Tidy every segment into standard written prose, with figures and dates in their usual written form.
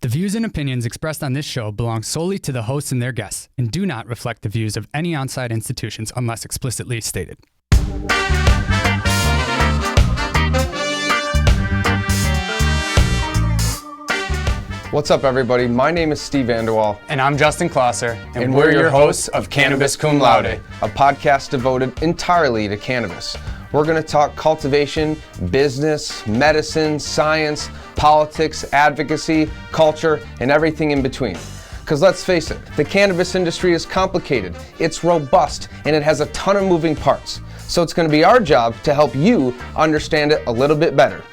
views and opinions expressed on this show belong solely to the hosts and their guests and do not reflect the views of any on-site institutions unless explicitly stated. What's up, everybody? My name is Steve Vanderwall. And I'm Justin Klosser. And we're your hosts of Cannabis Cum Laude, a podcast devoted entirely to cannabis. We're going to talk cultivation, business, medicine, science, politics, advocacy, culture, and everything in between. Because let's face it, the cannabis industry is complicated, it's robust, and it has a ton of moving parts. So it's going to be our job to help you understand it a little bit better.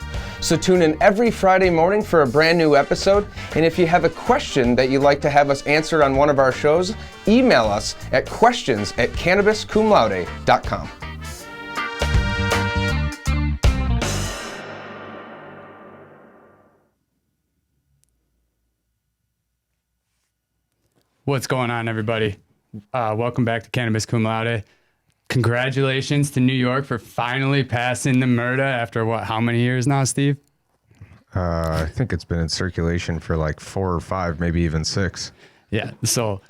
So tune in every Friday morning for a brand new episode. And if you have a question that you'd like to have us answered on one of our shows, email us at questions@cannabiscumlaude.com. What's going on, everybody? Welcome back to Cannabis Cum Laude. Congratulations to New York for finally passing the MRTA after how many years now, Steve? I think it's been in circulation for like 4 or 5, maybe even 6. Yeah, so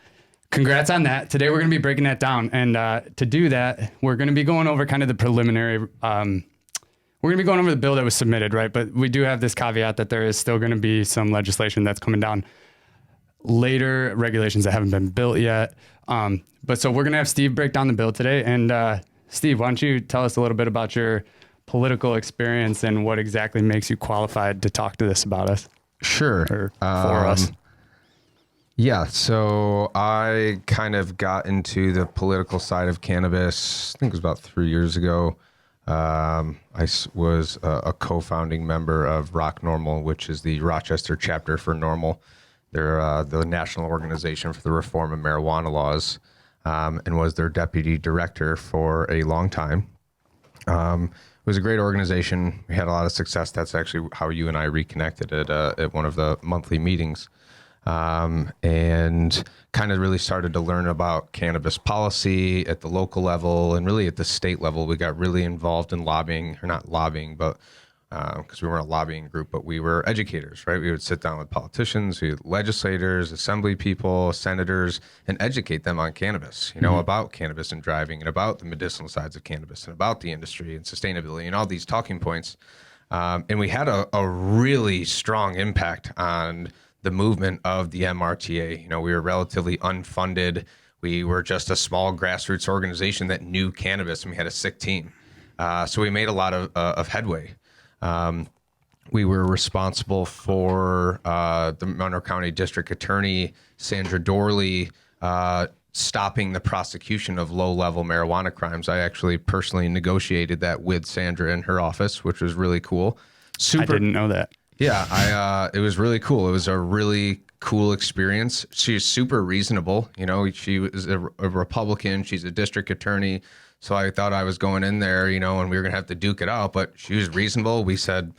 congrats on that. Today we're going to be breaking that down. And to do that, we're going to be going over kind of the preliminary, we're going to be going over the bill that was submitted, right? But we do have this caveat that there is still going to be some legislation that's coming down later, regulations that haven't been built yet. But so we're going to have Steve break down the bill today. And Steve, why don't you tell us a little bit about your political experience and what exactly makes you qualified to talk to this about us? Sure. Or for us. Yeah, so I kind of got into the political side of cannabis, I think it was about 3 years ago. Was a co-founding member of Rock NORML, which is the Rochester chapter for NORML. They're the National Organization for the Reform of Marijuana Laws, and was their deputy director for a long time. It was a great organization. We had a lot of success. That's actually how you and I reconnected at one of the monthly meetings, and kind of really started to learn about cannabis policy at the local level and really at the state level. We got really involved in lobbying, or not lobbying, but because we weren't a lobbying group, but we were educators, right? We would sit down with politicians, legislators, assembly people, senators, and educate them on cannabis, about cannabis and driving and about the medicinal sides of cannabis and about the industry and sustainability and all these talking points. And we had a really strong impact on the movement of the MRTA. We were relatively unfunded. We were just a small grassroots organization that knew cannabis, and we had a sick team. So we made a lot of headway. We were responsible for the Monroe County District Attorney, Sandra Dorley, stopping the prosecution of low-level marijuana crimes. I actually personally negotiated that with Sandra in her office, which was really cool. I didn't know that. Yeah, it was really cool. It was a really cool experience. She's super reasonable. She was a Republican. She's a district attorney. So I thought I was going in there, and we were going to have to duke it out, but she was reasonable. We said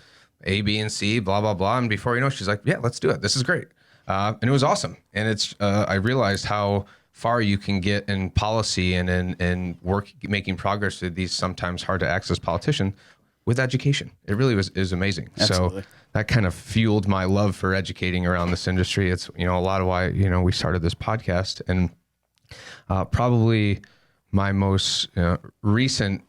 A, B, and C, blah, blah, blah. And before you know, she's like, yeah, let's do it. This is great. And it was awesome. And I realized how far you can get in policy and in work, making progress with these sometimes hard to access politicians with education. It really is amazing. Absolutely. So that kind of fueled my love for educating around this industry. It's, a lot of why, we started this podcast. And probably my most recent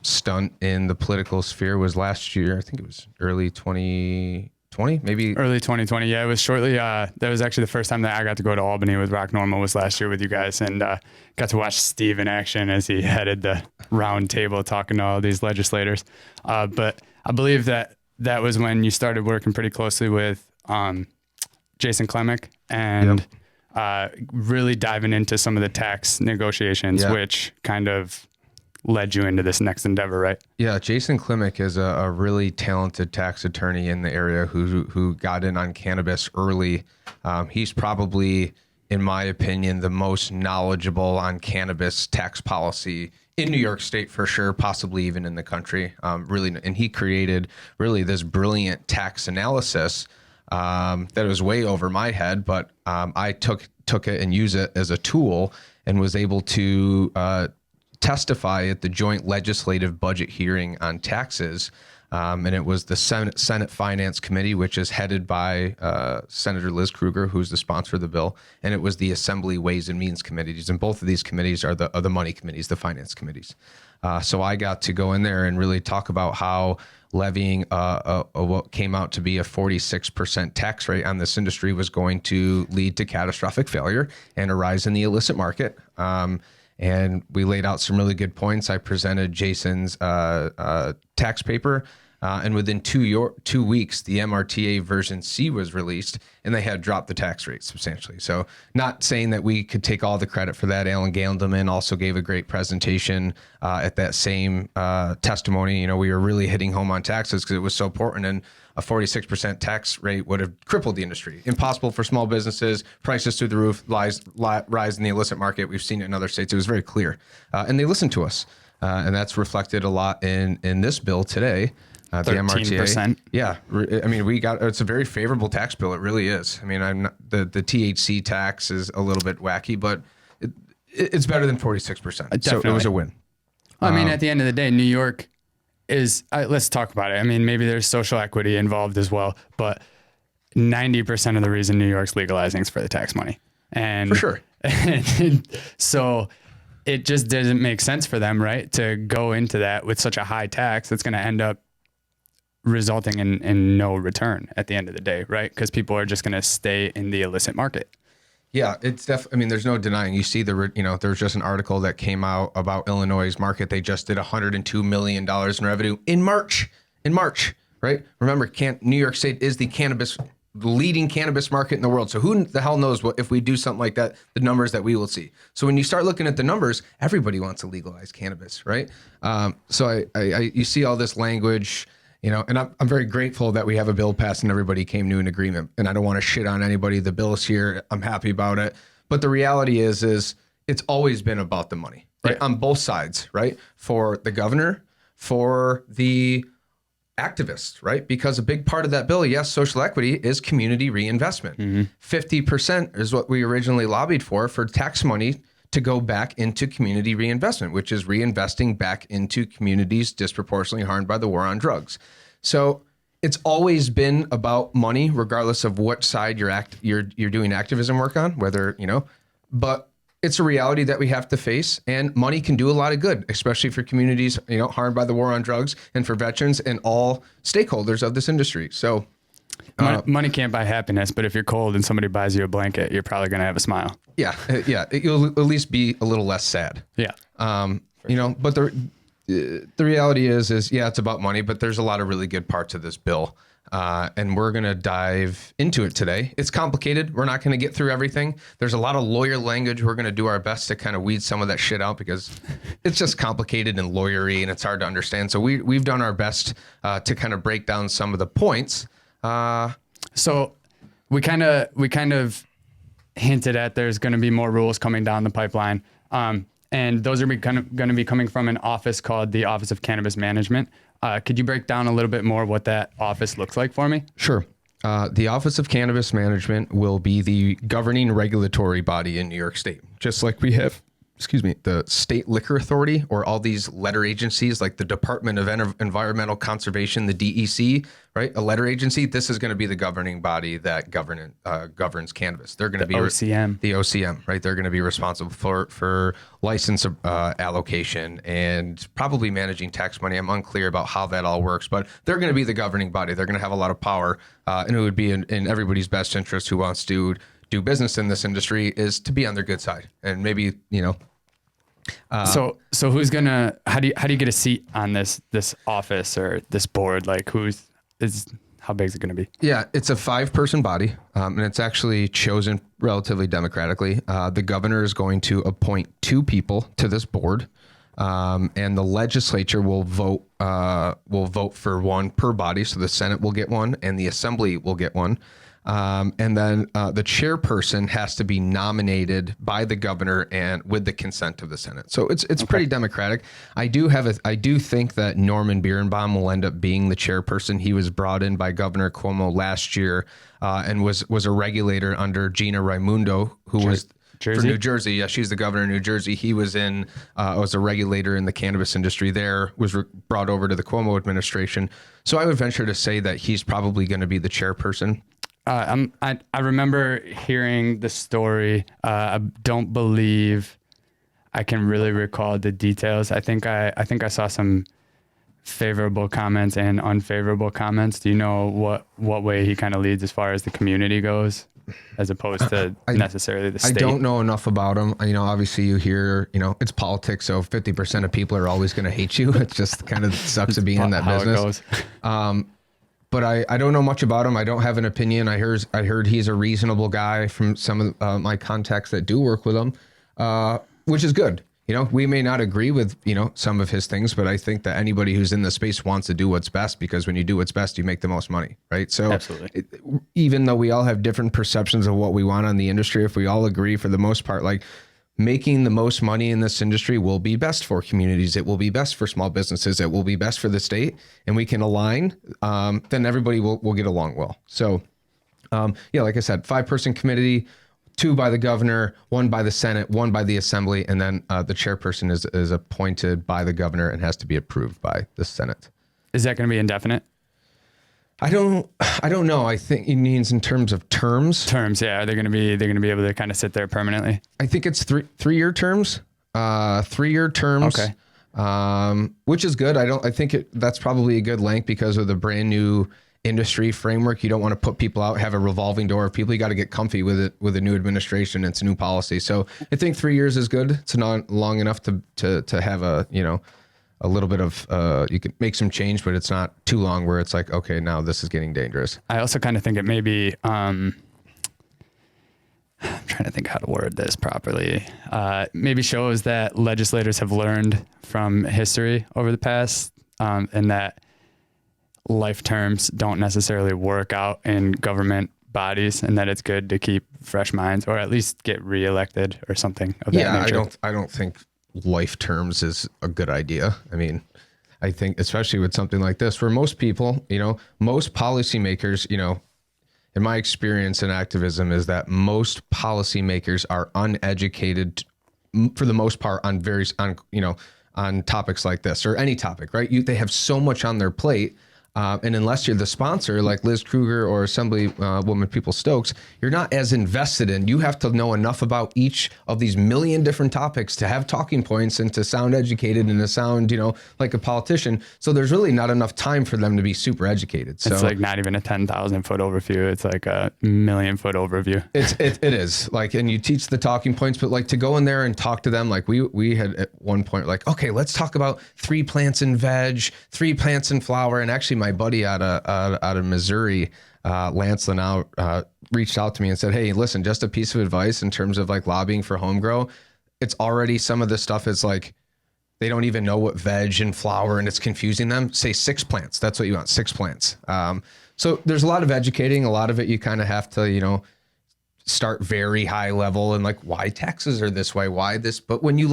stunt in the political sphere was last year. I think it was early 2020, maybe. Early 2020, yeah. It was shortly. That was actually the first time that I got to go to Albany with Rock NORML was last year with you guys, and got to watch Steve in action as he headed the round table talking to all these legislators. But I believe that was when you started working pretty closely with Jason Klemick and... Yep. Really diving into some of the tax negotiations, which kind of led you into this next endeavor, right? Yeah, Jason Klemick is a really talented tax attorney in the area who got in on cannabis early. He's probably, in my opinion, the most knowledgeable on cannabis tax policy in New York State for sure, possibly even in the country. And he created really this brilliant tax analysis that was way over my head, but I took it and used it as a tool and was able to testify at the joint legislative budget hearing on taxes And it was the Senate Finance Committee, which is headed by Senator Liz Krueger, who's the sponsor of the bill, and it was the Assembly Ways and Means Committees. And both of these committees are the money committees, the finance committees. So I got to go in there and really talk about how levying what came out to be a 46% tax rate on this industry was going to lead to catastrophic failure and a rise in the illicit market. And we laid out some really good points. I presented Jason's tax paper. And within 2 weeks, the MRTA version C was released, and they had dropped the tax rate substantially. So not saying that we could take all the credit for that. Alan Gandelman also gave a great presentation at that same testimony. You know, we were really hitting home on taxes because it was so important, and a 46% tax rate would have crippled the industry. Impossible for small businesses, prices through the roof, rise in the illicit market. We've seen it in other states. It was very clear. And they listened to us. And that's reflected a lot in this bill today. The 13%. MRTA. Yeah. I mean, it's a very favorable tax bill. It really is. I mean, the THC tax is a little bit wacky, but it's better than 46%. So it was a win. I mean, at the end of the day, New York is, let's talk about it. I mean, maybe there's social equity involved as well, but 90% of the reason New York's legalizing is for the tax money. And for sure. So it just doesn't make sense for them, right, to go into that with such a high tax that's going to end up resulting in no return at the end of the day, right? Because people are just going to stay in the illicit market. Yeah, it's definitely, I mean, there's no denying. You see there's just an article that came out about Illinois' market. They just did $102 million in revenue in March, right? Remember, New York State is the leading cannabis market in the world. So who the hell knows what, if we do something like that, the numbers that we will see. So when you start looking at the numbers, everybody wants to legalize cannabis, right? So you see all this language. You know, and I'm very grateful that we have a bill passed and everybody came to an agreement. And I don't want to shit on anybody. The bill is here. I'm happy about it. But the reality is it's always been about the money, right? Yeah. On both sides, right? For the governor, for the activists, right? Because a big part of that bill, yes, social equity, is community reinvestment. 50% is what we originally lobbied for tax money to go back into community reinvestment, which is reinvesting back into communities disproportionately harmed by the war on drugs. So it's always been about money, regardless of what side you're doing activism work on, whether, but it's a reality that we have to face, and money can do a lot of good, especially for communities, harmed by the war on drugs, and for veterans and all stakeholders of this industry. So money can't buy happiness, but if you're cold and somebody buys you a blanket, you're probably going to have a smile. Yeah. You'll at least be a little less sad. Yeah. But the reality is yeah, it's about money, but there's a lot of really good parts of this bill. And we're going to dive into it today. It's complicated. We're not going to get through everything. There's a lot of lawyer language. We're going to do our best to kind of weed some of that shit out because it's just complicated and lawyery and it's hard to understand. So we've done our best to kind of break down some of the points. So we kind of hinted at there's going to be more rules coming down the pipeline. And those are going to be coming from an office called the Office of Cannabis Management. Could you break down a little bit more what that office looks like for me? Sure. The Office of Cannabis Management will be the governing regulatory body in New York State, just like we have, the State Liquor Authority or all these letter agencies like the Department of Environmental Conservation, the DEC, right? A letter agency. This is going to be the governing body that governs cannabis. They're going to be OCM. The OCM, right? They're going to be responsible for license allocation and probably managing tax money. I'm unclear about how that all works, but they're going to be the governing body. They're going to have a lot of power, and it would be in everybody's best interest who wants to do business in this industry is to be on their good side. And maybe, so who's gonna, how do you get a seat on this office or this board? Like how big is it going to be? Yeah, it's a 5-person body, and it's actually chosen relatively democratically. The governor is going to appoint 2 people to this board, and the legislature will vote for 1 per body. So the Senate will get 1, and the Assembly will get 1. And then the chairperson has to be nominated by the governor and with the consent of the Senate. So it's okay. Pretty democratic. I do think that Norman Birnbaum will end up being the chairperson. He was brought in by Governor Cuomo last year and was a regulator under Gina Raimundo, who was Jersey? For New Jersey. Yeah, she's the governor of New Jersey. He was was a regulator in the cannabis industry there, was brought over to the Cuomo administration. So I would venture to say that he's probably going to be the chairperson. I remember hearing the story. I don't believe I can really recall the details. I think I saw some favorable comments and unfavorable comments. Do you know what way he kind of leads as far as the community goes, as opposed to necessarily the state? I don't know enough about him. Obviously you hear, it's politics, so 50% of people are always going to hate you. It's just kind of sucks of being in that how business. It goes. But I don't know much about him. I don't have an opinion. I heard he's a reasonable guy from some of my contacts that do work with him, which is good. We may not agree with, some of his things, but I think that anybody who's in the space wants to do what's best, because when you do what's best, you make the most money, right? So Absolutely. Even though we all have different perceptions of what we want on the industry, if we all agree for the most part, like making the most money in this industry will be best for communities. It will be best for small businesses. It will be best for the state, and we can align, then everybody will get along well. So like I said, 5-person committee, 2 by the governor, 1 by the Senate, 1 by the Assembly, and then the chairperson is appointed by the governor and has to be approved by the Senate. Is that going to be indefinite? I don't know. I think it means in terms of terms. Terms, yeah. They're going to be able to kind of sit there permanently. I think it's 3-year terms. 3-year terms. Okay. Which is good. I think that's probably a good length because of the brand new industry framework. You don't want to put people out, have a revolving door of people. You got to get comfy with it, with a new administration. It's a new policy. So I think 3 years is good. It's not long enough to have a little bit of, you can make some change, but it's not too long where it's like, okay, now this is getting dangerous. I also kind of think it may be, I'm trying to think how to word this properly. Maybe shows that legislators have learned from history over the past, and that life terms don't necessarily work out in government bodies, and that it's good to keep fresh minds, or at least get reelected or something of that nature. I don't think life terms is a good idea. I think especially with something like this, where most people, most policymakers, in my experience in activism, is that most policymakers are uneducated for the most part on topics like this, or any topic, right? They have so much on their plate. And unless you're the sponsor, like Liz Kruger or Assemblywoman People-Stokes, you're not as invested in. You have to know enough about each of these million different topics to have talking points and to sound educated and to sound, like a politician. So there's really not enough time for them to be super educated. So it's like not even a 10,000 foot overview. It's like a 1,000,000 foot overview. It is like, and you teach the talking points, but like to go in there and talk to them, like we had at one point, like, okay, let's talk about 3 plants in veg, 3 plants in flower. And actually my buddy out of Missouri, Lance Lanau, reached out to me and said, hey, listen, just a piece of advice in terms of like lobbying for homegrow. It's already, some of the stuff is like, they don't even know what veg and flower, and it's confusing them. Say 6 plants. That's what you want, 6 plants. So there's a lot of educating. A lot of it you kind of have to, start very high level and like why taxes are this way, why this. But when you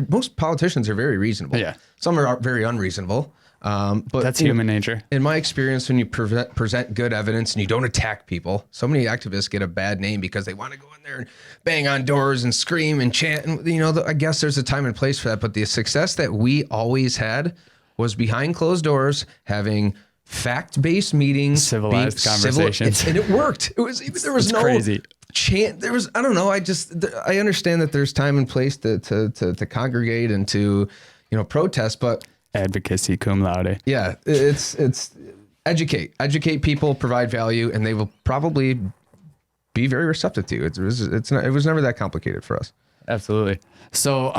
most politicians are very reasonable. Yeah. Some are very unreasonable. But that's human nature. In my experience, when you present good evidence and you don't attack people, so many activists get a bad name because they want to go in there and bang on doors and scream and chant. And, I guess there's a time and place for that. But the success that we always had was behind closed doors, having fact-based meetings, civilized conversations. And it worked. There was no crazy chant. There was, I don't know. I understand that there's time and place to congregate and to, protest, but advocacy cum laude. Yeah, it's educate people, provide value, and they will probably be very receptive to you. It was never that complicated for us. Absolutely. So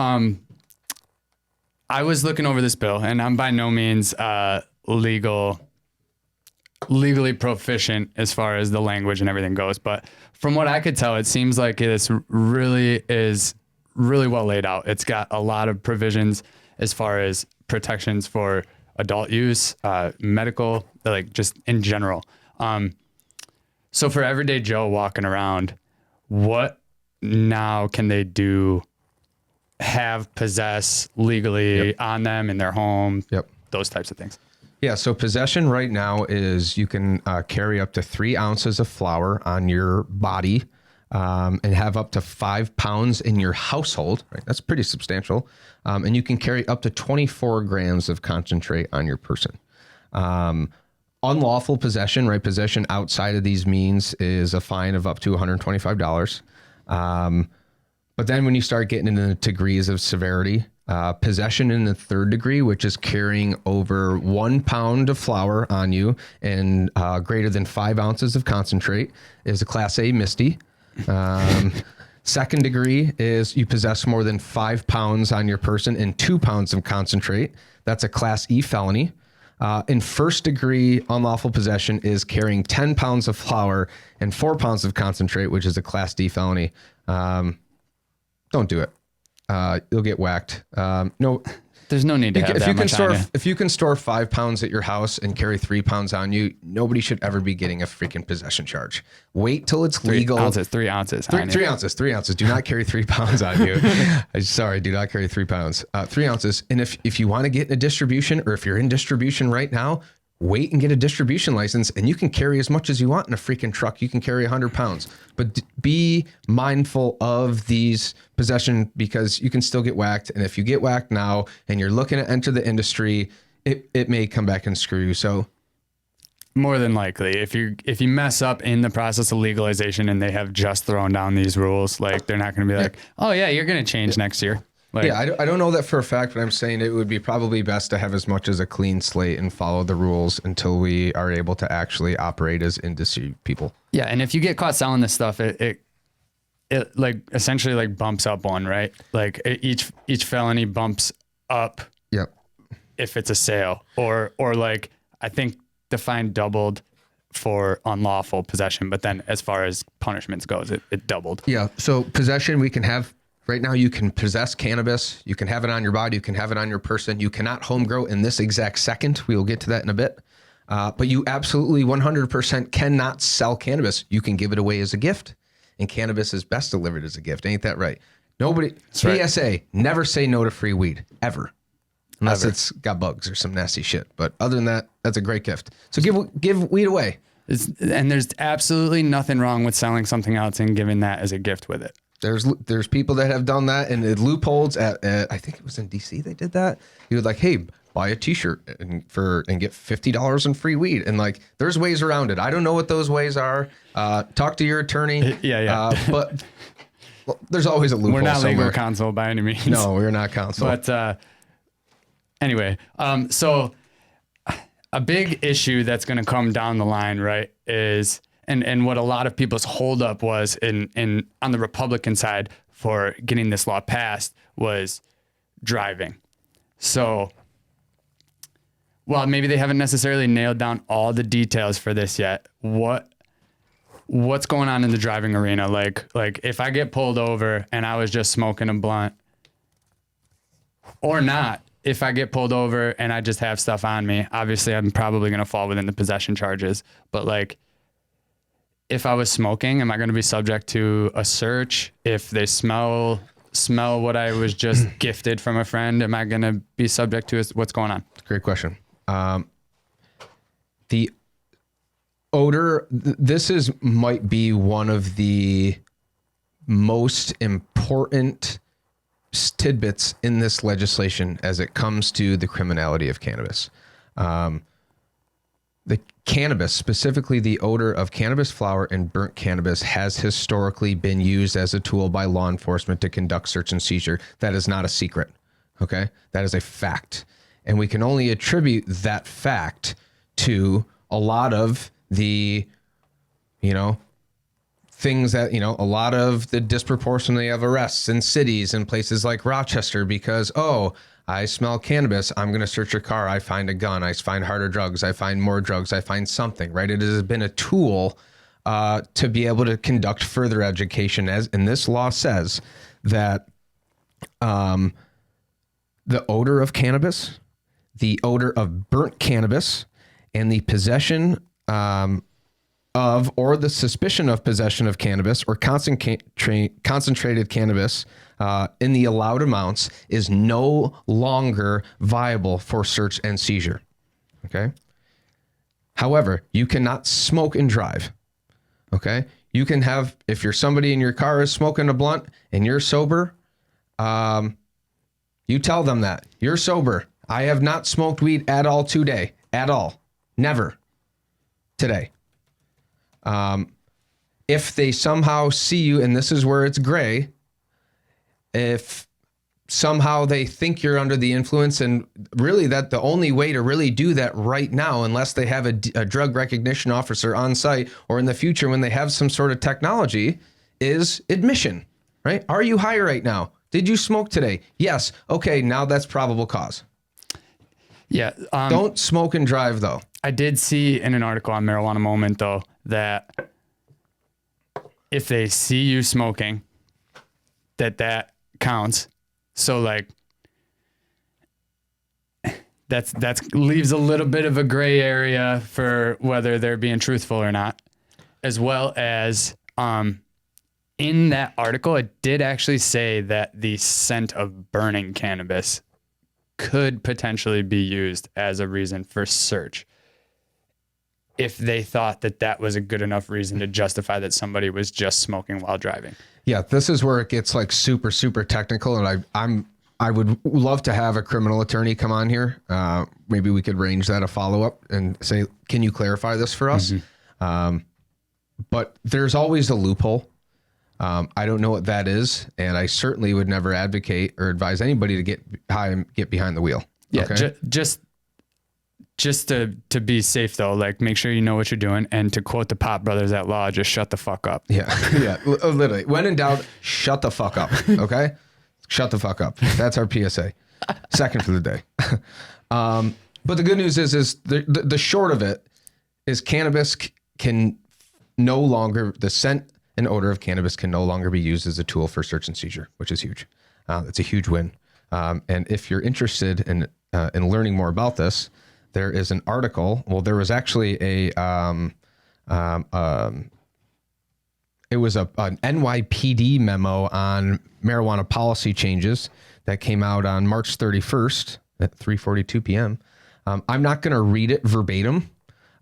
I was looking over this bill, and I'm by no means legally proficient as far as the language and everything goes, but from what I could tell, it seems like this really is really well laid out. It's got a lot of provisions as far as protections for adult use, medical, like just in general. So for everyday Joe walking around, what now can they do, have, possess legally on them in their home? Yep. Those types of things. Yeah. So possession right now is you can carry up to 3 ounces of flower on your body. and have up to 5 pounds in your household, right? That's pretty substantial. And you can carry up to 24 grams of concentrate on your person. Unlawful possession, right? Possession outside of these means is a fine of up to $125. But then when you start getting into the degrees of severity, possession in the third degree, which is carrying over 1 pound of flour on you and greater than 5 ounces of concentrate, is a Class A misdemeanor. Second degree is you possess more than 5 pounds on your person and 2 pounds of concentrate. That's a Class E felony. In first degree unlawful possession is carrying 10 pounds of flour and 4 pounds of concentrate, which is a Class D felony. Don't do it. You'll get whacked. No, There's no need to have that much on you. If you can store 5 pounds at your house and carry 3 pounds on you, nobody should ever be getting a freaking possession charge. Wait till it's legal. 3 ounces. 3 ounces. 3 ounces. Do not carry 3 pounds on you. Sorry, do not carry 3 pounds. 3 ounces. And if you want to get in a distribution, or if you're in distribution right now, wait and get a distribution license, and you can carry as much as you want in a freaking truck. You can carry 100 pounds, but be mindful of these possession, because you can still get whacked. And if you get whacked now and you're looking to enter the industry, it may come back and screw you. So more than likely, if you mess up in the process of legalization and they have just thrown down these rules, like, they're not going to be like, oh yeah, you're going to change next year. Like, yeah, I don't know that for a fact, but I'm saying it would be probably best to have as much as a clean slate and follow the rules until we are able to actually operate as industry people. Yeah, and if you get caught selling this stuff, it like essentially like bumps up one, right? Like each felony bumps up. Yep. If it's a sale, or like, I think the fine doubled for unlawful possession, but then as far as punishments goes, it doubled. Yeah. So possession, we can have. Right now, you can possess cannabis. You can have it on your body. You can have it on your person. You cannot home grow in this exact second. We will get to that in a bit. But you absolutely 100% cannot sell cannabis. You can give it away as a gift. And cannabis is best delivered as a gift. Ain't that right? Nobody, That's PSA, right. never say no to free weed, ever. Unless it's got bugs or some nasty shit. But other than that, that's a great gift. So give weed away. And there's absolutely nothing wrong with selling something else and giving that as a gift with it. There's people that have done that, and it loopholes at I think it was in DC they did that. You would like, hey, buy a T-shirt and get $50 in free weed, and like, there's ways around it. I don't know what those ways are. Talk to your attorney. Yeah. But there's always a loophole. We're not somewhere. legal counsel by any means. No, we're not counsel. But anyway, so a big issue that's going to come down the line, right, is. And what a lot of people's holdup was in on the Republican side for getting this law passed was driving. So, while maybe they haven't necessarily nailed down all the details for this yet, what's going on in the driving arena? Like if I get pulled over and I was just smoking a blunt, or not, if I get pulled over and I just have stuff on me, obviously I'm probably going to fall within the possession charges. But like, if I was smoking, am I going to be subject to a search? If they smell what I was just gifted from a friend, am I going to be subject to what's going on? Great question. The odor, this might be one of the most important tidbits in this legislation as it comes to the criminality of cannabis. The cannabis, specifically the odor of cannabis flower and burnt cannabis, has historically been used as a tool by law enforcement to conduct search and seizure. That is not a secret. Okay. That is a fact. And we can only attribute that fact to a lot of the, things that, a lot of the disproportionately of arrests in cities and places like Rochester, because, I smell cannabis, I'm going to search your car. I find a gun. I find harder drugs. I find more drugs. I find something, right? It has been a tool to be able to conduct further education. And this law says that the odor of cannabis, the odor of burnt cannabis, and the possession of or the suspicion of possession of cannabis or concentrated cannabis in the allowed amounts is no longer viable for search and seizure. Okay. However, you cannot smoke and drive. Okay. You can have, if you're somebody in your car is smoking a blunt and you're sober, you tell them that you're sober. I have not smoked weed at all today, at all. Never today. If they somehow see you, and this is where it's gray, if somehow they think you're under the influence, and really that the only way to really do that right now, unless they have a drug recognition officer on site, or in the future when they have some sort of technology, is admission, right? Are you high right now? Did you smoke today? Yes. Okay, now that's probable cause. Yeah. Don't smoke and drive, though. I did see in an article on Marijuana Moment, though, that if they see you smoking, that counts. So like that's leaves a little bit of a gray area for whether they're being truthful or not, as well as in that article, it did actually say that the scent of burning cannabis could potentially be used as a reason for search if they thought that that was a good enough reason to justify that somebody was just smoking while driving. Yeah, this is where it gets like super, super technical, and I would love to have a criminal attorney come on here. Maybe we could arrange that a follow-up and say, can you clarify this for us? But there's always a loophole. I don't know what that is, and I certainly would never advocate or advise anybody to get high and get behind the wheel. Yeah, okay? just to be safe though, like make sure you know what you're doing, and to quote the Pop Brothers at Law, just shut the fuck up. Yeah, yeah, literally. When in doubt, shut the fuck up. Okay, shut the fuck up. That's our PSA. Second for the day. But the good news is the short of it is cannabis can no longer, the scent and odor of cannabis can no longer be used as a tool for search and seizure, which is huge. It's a huge win. And if you're interested in learning more about this, there is an article. Well, there was actually it was an NYPD memo on marijuana policy changes that came out on March 31st at 3:42 p.m. I'm not going to read it verbatim,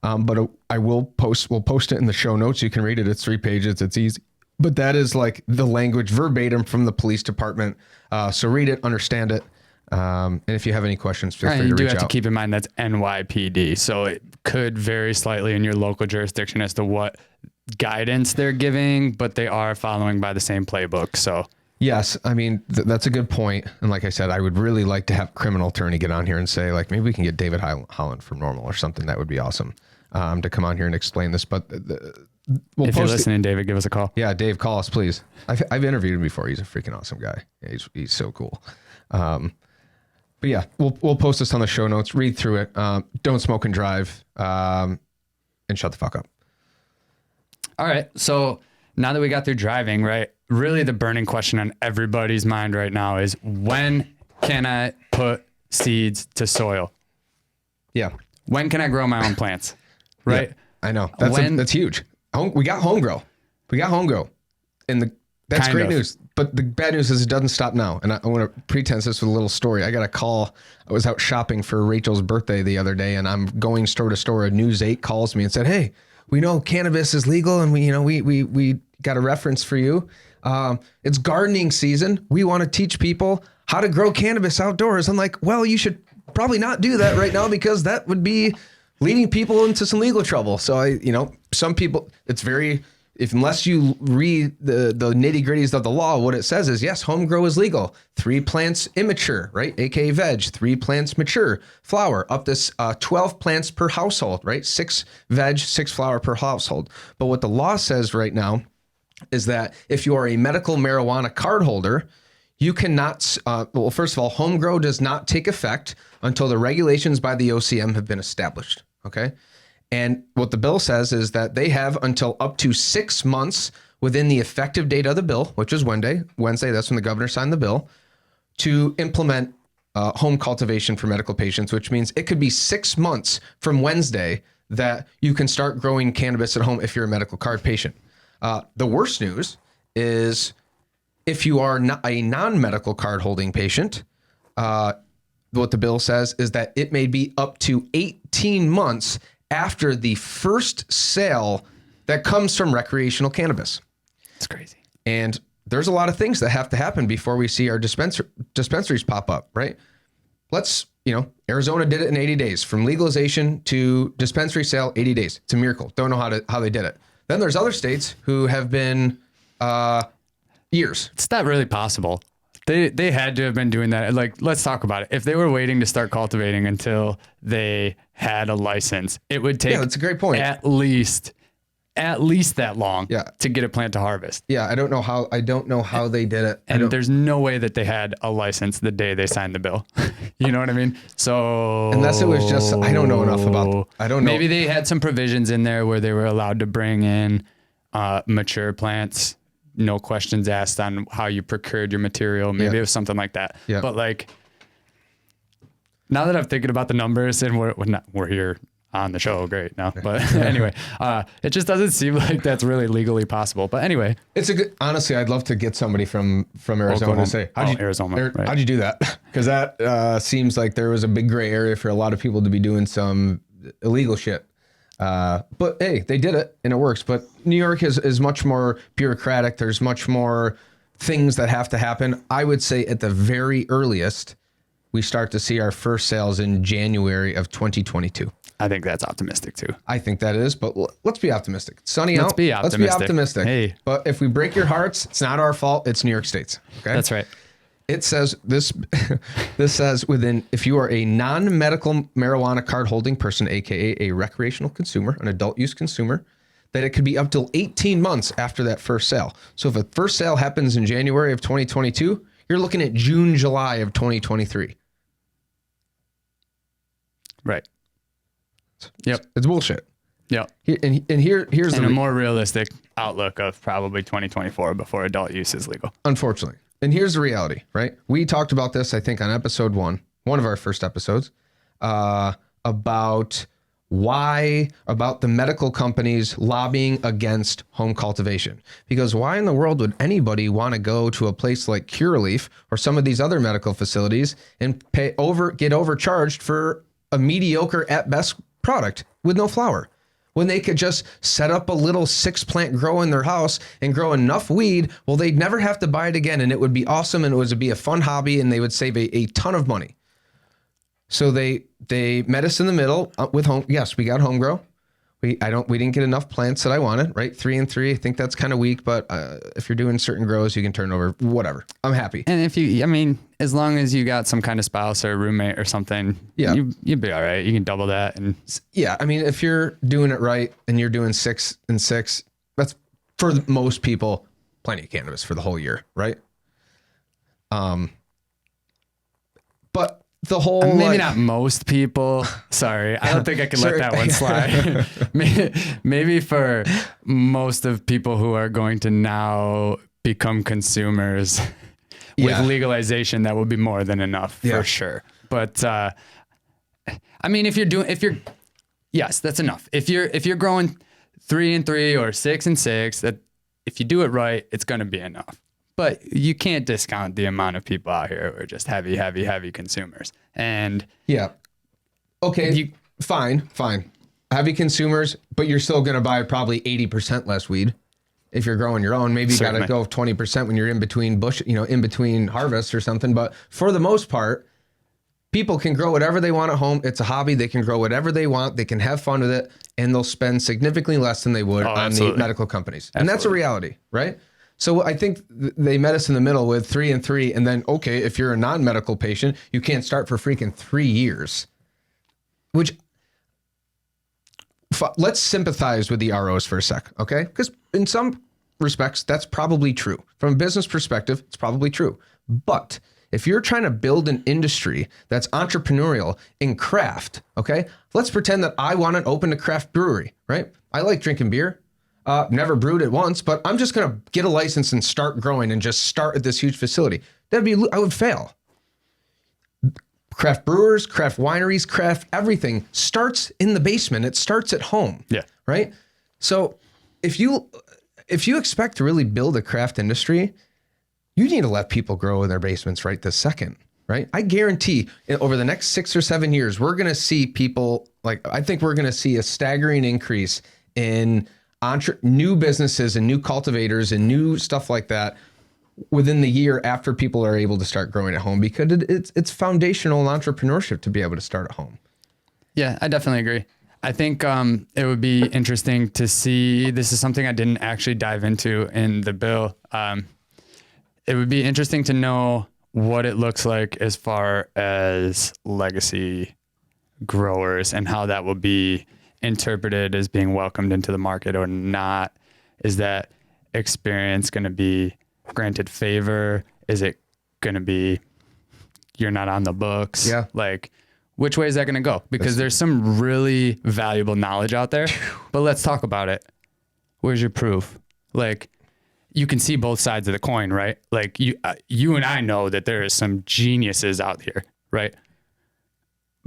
but we'll post it in the show notes. You can read it. It's 3 pages. It's easy. But that is like the language verbatim from the police department. So read it, understand it. And if you have any questions, feel free to reach out. You do have to keep in mind that's NYPD. So it could vary slightly in your local jurisdiction as to what guidance they're giving, but they are following by the same playbook. So yes, I mean, that's a good point. And like I said, I would really like to have a criminal attorney get on here and say, like, maybe we can get David Holland from Normal or something. That would be awesome to come on here and explain this. But if you're listening, David, give us a call. Yeah, Dave, call us, please. I've interviewed him before. He's a freaking awesome guy. Yeah, he's so cool. But yeah, we'll post this on the show notes. Read through it. Don't smoke and drive, and shut the fuck up. All right. So now that we got through driving, right? Really, the burning question on everybody's mind right now is, when can I put seeds to soil? Yeah. When can I grow my own plants? Right. Yeah, I know. That's huge. We got homegrow. And that's great news. But the bad news is it doesn't stop now. And I want to pretense this with a little story. I got a call. I was out shopping for Rachel's birthday the other day, and I'm going store to store. A News 8 calls me and said, "Hey, we know cannabis is legal, and we got a reference for you. It's gardening season. We want to teach people how to grow cannabis outdoors." I'm like, well, you should probably not do that right now, because that would be leading people into some legal trouble. So some people, it's very, unless you read the nitty gritties of the law, what it says is, yes, home grow is legal. 3 plants immature, right? AKA veg. 3 plants mature, flower, up to 12 plants per household, right? 6 veg, 6 flower per household. But what the law says right now is that if you are a medical marijuana card holder, you cannot, well, first of all, home grow does not take effect until the regulations by the OCM have been established, okay? And what the bill says is that they have until up to 6 months within the effective date of the bill, which is Wednesday, that's when the governor signed the bill, to implement home cultivation for medical patients, which means it could be 6 months from Wednesday that you can start growing cannabis at home if you're a medical card patient. The worst news is if you are not a non-medical card holding patient, what the bill says is that it may be up to 18 months after the first sale that comes from recreational cannabis. It's crazy. And there's a lot of things that have to happen before we see our dispensaries pop up, right? Arizona did it in 80 days. From legalization to dispensary sale, 80 days. It's a miracle. Don't know how they did it. Then there's other states who have been years. It's not really possible. They had to have been doing that. Like, let's talk about it. If they were waiting to start cultivating until they had a license, it would take that's a great point. At least that long Yeah. to get a plant to harvest. Yeah, I don't know how they did it. And there's no way that they had a license the day they signed the bill. You know what I mean? So unless it was just, I don't know enough about, I don't know. Maybe they had some provisions in there where they were allowed to bring in mature plants, no questions asked on how you procured your material. Maybe it was something like that. Yeah. But like, now that I'm thinking about the numbers and we're here on the show, great now. But anyway, it just doesn't seem like that's really legally possible. But anyway, honestly, I'd love to get somebody from Arizona to say, how'd you do that? Because that seems like there was a big gray area for a lot of people to be doing some illegal shit. But hey, they did it and it works. But New York is much more bureaucratic. There's much more things that have to happen. I would say at the very earliest, we start to see our first sales in January of 2022. I think that's optimistic too. I think that is, but let's be optimistic. It's sunny out. Let's be optimistic. Hey. But if we break your hearts, it's not our fault. It's New York State's. Okay. That's right. It says this says if you are a non-medical marijuana card holding person, AKA a recreational consumer, an adult use consumer, that it could be up till 18 months after that first sale. So if a first sale happens in January of 2022, you're looking at June, July of 2023. Right. Yep. It's bullshit. Yep. Here's a more realistic outlook of probably 2024 before adult use is legal. Unfortunately. And here's the reality, right? We talked about this, I think, on episode one of our first episodes, about the medical companies lobbying against home cultivation. Because why in the world would anybody want to go to a place like Curaleaf or some of these other medical facilities and get overcharged for a mediocre at best product with no flower, when they could just set up a little 6-plant grow in their house and grow enough weed? Well, they'd never have to buy it again, and it would be awesome, and it would be a fun hobby, and they would save a ton of money. So they met us in the middle with home. Yes, we got homegrow. We didn't get enough plants that I wanted, right? 3 and 3. I think that's kind of weak, but if you're doing certain grows, you can turn over whatever. I'm happy. And as long as you got some kind of spouse or roommate or something, you'd be all right. You can double that. And yeah, if you're doing it right and you're doing 6 and 6, that's for most people plenty of cannabis for the whole year, right? But the whole maybe not most people. Sorry, I don't think I can let that one slide. maybe for most of people who are going to now become consumers with legalization, that will be more than enough for sure. But yes, that's enough. If you're growing 3 and 3 or 6 and 6, that if you do it right, it's going to be enough. But you can't discount the amount of people out here who are just heavy consumers. And okay, fine. Heavy consumers, but you're still going to buy probably 80% less weed if you're growing your own. Maybe you got to go 20% when you're in between in between harvests or something. But for the most part, people can grow whatever they want at home. It's a hobby. They can grow whatever they want. They can have fun with it, and they'll spend significantly less than they would on the medical companies. And that's a reality, right? So I think they met us in the middle with 3 and 3, and then, okay, if you're a non-medical patient, you can't start for freaking 3 years. Which, let's sympathize with the ROs for a sec, okay? Because in some respects, that's probably true. From a business perspective, it's probably true. But if you're trying to build an industry that's entrepreneurial in craft, okay? Let's pretend that I want to open a craft brewery, right? I like drinking beer. Never brewed it once, but I'm just going to get a license and start growing and just start at this huge facility. I would fail. Craft brewers, craft wineries, craft everything starts in the basement. It starts at home. Yeah. Right. So if you expect to really build a craft industry, you need to let people grow in their basements right this second. Right. I guarantee over the next 6 or 7 years, we're going to see people I think we're going to see a staggering increase in new businesses and new cultivators and new stuff like that within the year after people are able to start growing at home, because it's foundational in entrepreneurship to be able to start at home. Yeah, I definitely agree. I think it would be interesting to see, this is something I didn't actually dive into in the bill. It would be interesting to know what it looks like as far as legacy growers and how that will be interpreted as being welcomed into the market or not. Is that experience going to be granted favor? Is it going to be, you're not on the books? Yeah. Like, which way is that going to go? Because there's some really valuable knowledge out there, but let's talk about it. Where's your proof? Like, you can see both sides of the coin, right? Like you and I know that there is some geniuses out here, right?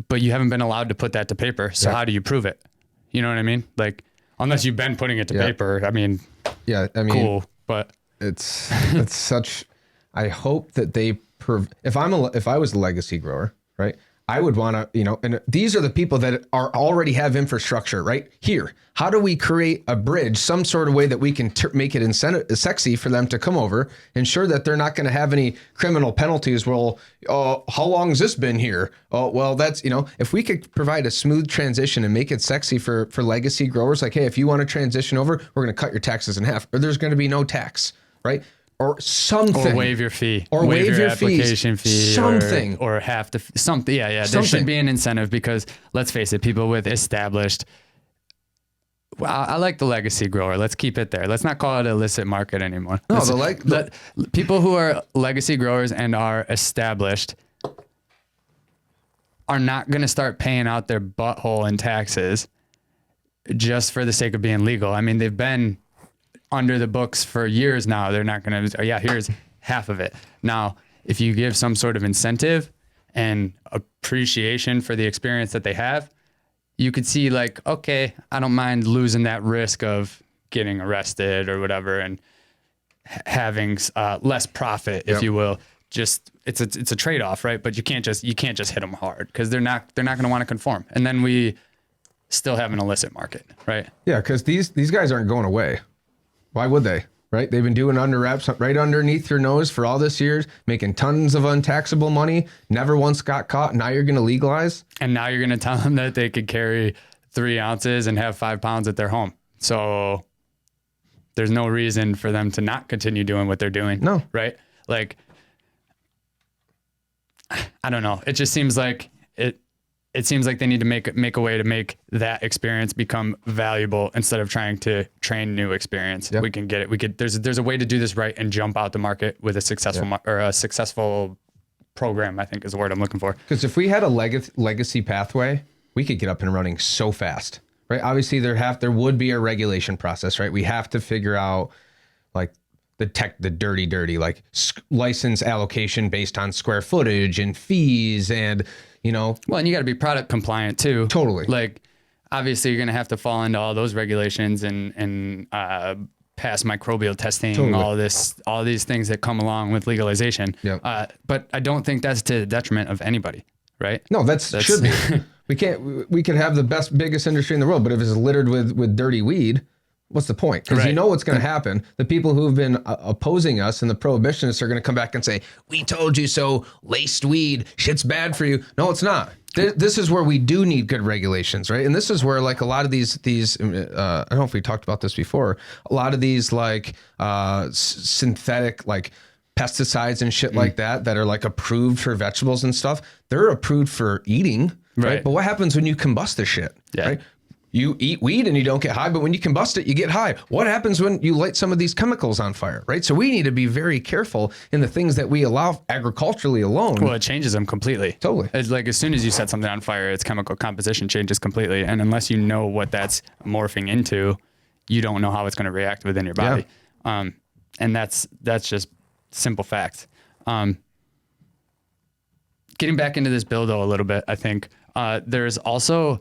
But you haven't been allowed to put that to paper. So how do you prove it? You know what I mean? Like, unless you've been putting it to paper, I mean, cool, but it's such, I hope that they, if I was a legacy grower, right? I would want to, and these are the people that already have infrastructure right here. How do we create a bridge, some sort of way that we can make it sexy for them to come over, ensure that they're not going to have any criminal penalties? Well, how long has this been here? Oh, well, that's, if we could provide a smooth transition and make it sexy for legacy growers, like, hey, if you want to transition over, we're going to cut your taxes in half, or there's going to be no tax, right? Or something, or waive your fee, or waive your application fee, something, or have to something. Yeah. There should be an incentive, because let's face it, people with established. Well, I like the legacy grower. Let's keep it there. Let's not call it illicit market anymore. No, people who are legacy growers and are established are not going to start paying out their butthole in taxes just for the sake of being legal. I mean, they've been under the books for years now. They're not going to, here's half of it. Now, if you give some sort of incentive and appreciation for the experience that they have, you could see like, okay, I don't mind losing that risk of getting arrested or whatever and having less profit, if you will. Just it's a trade-off, right? But you can't just hit them hard, because they're not going to want to conform. And then we still have an illicit market, right? Yeah, because these guys aren't going away. Why would they? Right? They've been doing under wraps right underneath your nose for all this years, making tons of untaxable money, never once got caught. Now you're going to legalize. And now you're going to tell them that they could carry 3 ounces and have 5 pounds at their home. So there's no reason for them to not continue doing what they're doing. No. Right? Like, I don't know. It just seems like it seems like they need to make a way to make that experience become valuable instead of trying to train new experience. Yep. We can get it. There's a way to do this right and jump out the market with a successful or a successful program, I think is the word I'm looking for. Because if we had a legacy pathway, we could get up and running so fast, right? Obviously there would be a regulation process, right? We have to figure out like the dirty, like license allocation based on square footage and fees and, well, and you got to be product compliant too. Totally. Like, obviously, you're going to have to fall into all those regulations and pass microbial testing, totally. all these things that come along with legalization. Yep. But I don't think that's to the detriment of anybody, right? No, that's should be. We could have the biggest industry in the world, but if it's littered with dirty weed, what's the point? Because you know what's going to happen. The people who've been opposing us and the prohibitionists are going to come back and say, we told you so, laced weed, shit's bad for you. No, it's not. This is where we do need good regulations, right? And this is where like a lot of these I don't know if we talked about this before, a lot of these like synthetic like pesticides and shit like that are like approved for vegetables and stuff, they're approved for eating, right? But what happens when you combust this shit, right? You eat weed and you don't get high, but when you combust it, you get high. What happens when you light some of these chemicals on fire, right? So we need to be very careful in the things that we allow agriculturally alone. Well, it changes them completely. Totally. It's like as soon as you set something on fire, its chemical composition changes completely. And unless you know what that's morphing into, you don't know how it's going to react within your body. Yeah. And that's just simple fact. Getting back into this bill though a little bit, I think there's also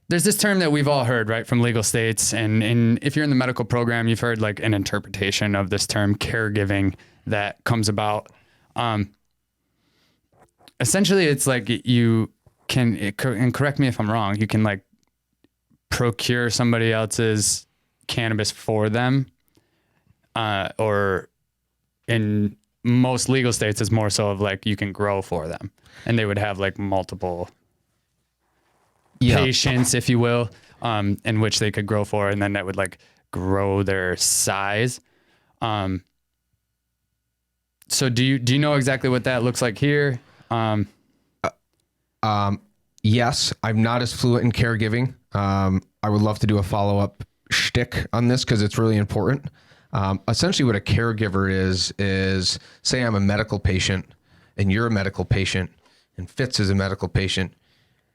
there's this term that we've all heard, right, from legal states. And if you're in the medical program, you've heard like an interpretation of this term caregiving that comes about. Essentially, it's like you can, and correct me if I'm wrong, you can like procure somebody else's cannabis for them, or in most legal states, it's more so of like you can grow for them, and they would have like multiple patients, if you will, in which they could grow for, and then that would like grow their size. So do you know exactly what that looks like here? Yes, I'm not as fluent in caregiving. I would love to do a follow-up shtick on this because it's really important. Essentially what a caregiver is say I'm a medical patient and you're a medical patient and Fitz is a medical patient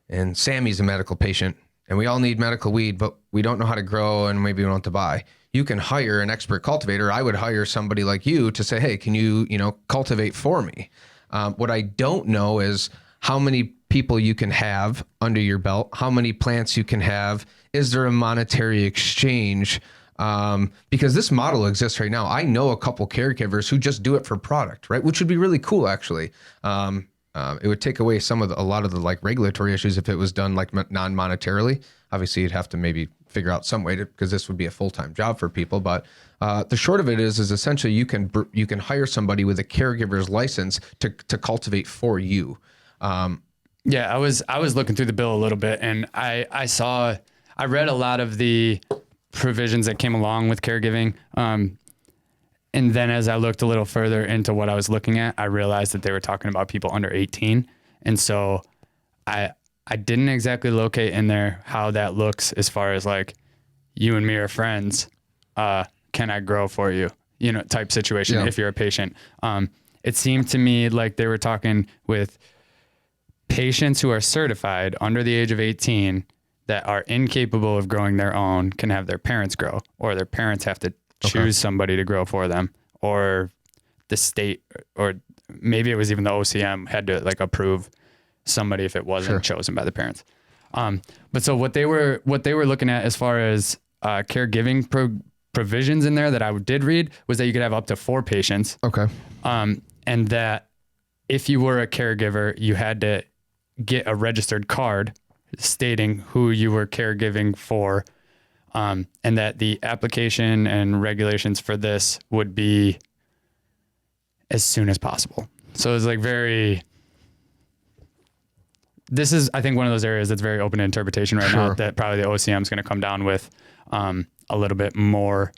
and Sammy's a medical patient and we all need medical weed, but we don't know how to grow and maybe we don't know what to buy. You can hire an expert cultivator. I would hire somebody like you to say, hey, can you cultivate for me? What I don't know is how many people you can have under your belt, how many plants you can have. Is there a monetary exchange? Because this model exists right now. I know a couple caregivers who just do it for product, right? Which would be really cool, actually. It would take away a lot of the like regulatory issues if it was done like non-monetarily. Obviously, you'd have to maybe figure out some way to, because this would be a full-time job for people. But the short of it is essentially you can hire somebody with a caregiver's license to cultivate for you. Yeah, I was looking through the bill a little bit, and I read a lot of the provisions that came along with caregiving. And then as I looked a little further into what I was looking at, I realized that they were talking about people under 18. And so I didn't exactly locate in there how that looks as far as like you and me are friends. Can I grow for you? Type situation. Yeah. If you're a patient. It seemed to me like they were talking with patients who are certified under the age of 18 that are incapable of growing their own can have their parents grow, or their parents have to choose somebody to grow for them, or the state, or maybe it was even the OCM had to like approve somebody if it wasn't chosen by the parents. But so what they were looking at as far as caregiving provisions in there that I did read was that you could have up to 4 patients. Okay. And that if you were a caregiver, you had to get a registered card stating who you were caregiving for, and that the application and regulations for this would be as soon as possible. So it's like this is, I think, one of those areas that's very open to interpretation right now, that probably the OCM is going to come down with a little bit more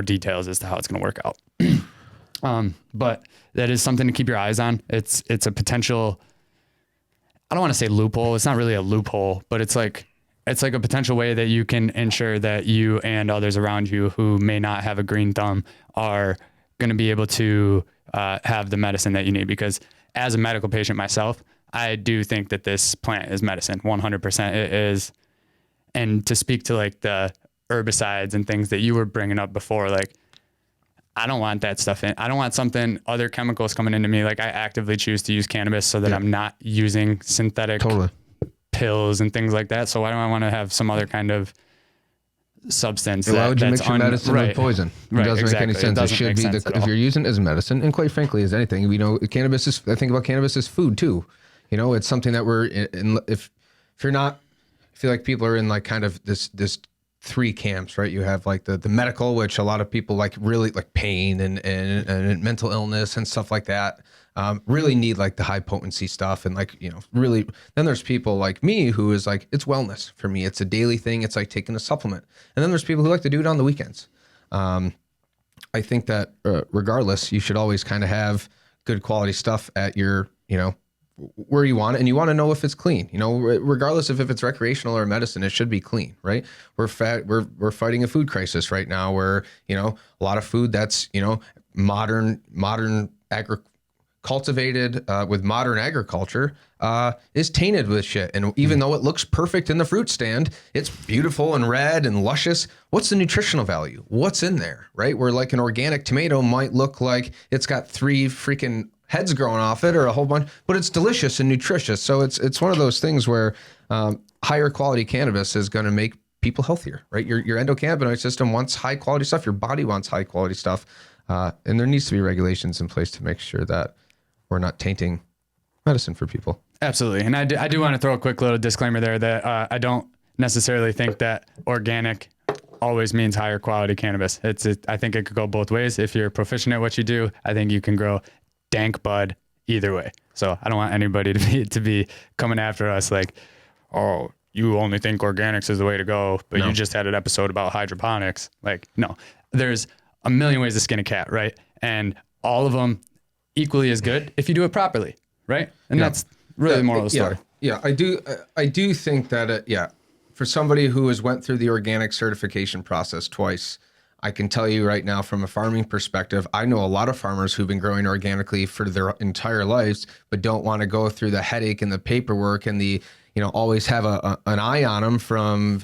details as to how it's going to work out. But that is something to keep your eyes on. It's a potential, I don't want to say loophole. It's not really a loophole, but it's like a potential way that you can ensure that you and others around you who may not have a green thumb are going to be able to have the medicine that you need. Because as a medical patient myself, I do think that this plant is medicine. 100% it is. And to speak to like the herbicides and things that you were bringing up before, like, I don't want that stuff in. I don't want other chemicals coming into me. Like, I actively choose to use cannabis so that I'm not using synthetic pills and things like that. So why do I want to have some other kind of substance? Why would you mix your medicine with poison? It doesn't make any sense. It should be if you're using it as medicine, and quite frankly, as anything, cannabis is. I think about cannabis as food too. It's something that we're in. If you're not, I feel like people are in like kind of this 3 camps, right? You have like the medical, which a lot of people like really like pain and mental illness and stuff like that. Really need like the high potency stuff and like, really, then there's people like me who is like, it's wellness for me. It's a daily thing. It's like taking a supplement. And then there's people who like to do it on the weekends. I think that regardless, you should always kind of have good quality stuff at your, where you want it, and you want to know if it's clean. Regardless of if it's recreational or medicine, it should be clean, right? We're fighting a food crisis right now, where a lot of food that's modern cultivated with modern agriculture is tainted with shit. And even though it looks perfect in the fruit stand, it's beautiful and red and luscious. What's the nutritional value? What's in there, right? Where like an organic tomato might look like it's got 3 freaking heads growing off it or a whole bunch, but it's delicious and nutritious. So it's one of those things where higher quality cannabis is going to make people healthier, right? Your endocannabinoid system wants high quality stuff. Your body wants high quality stuff. And there needs to be regulations in place to make sure that we're not tainting medicine for people. Absolutely. And I do want to throw a quick little disclaimer there that I don't necessarily think that organic always means higher quality cannabis. I think it could go both ways. If you're proficient at what you do, I think you can grow dank bud either way. So I don't want anybody to be coming after us like, oh, you only think organics is the way to go, but you just had an episode about hydroponics. Like, no, there's a million ways to skin a cat, right? And all of them equally as good if you do it properly, right? And that's really the moral of the story. Yeah, I do think that, for somebody who has went through the organic certification process twice, I can tell you right now from a farming perspective, I know a lot of farmers who've been growing organically for their entire lives, but don't want to go through the headache and the paperwork and the, always have an eye on them from,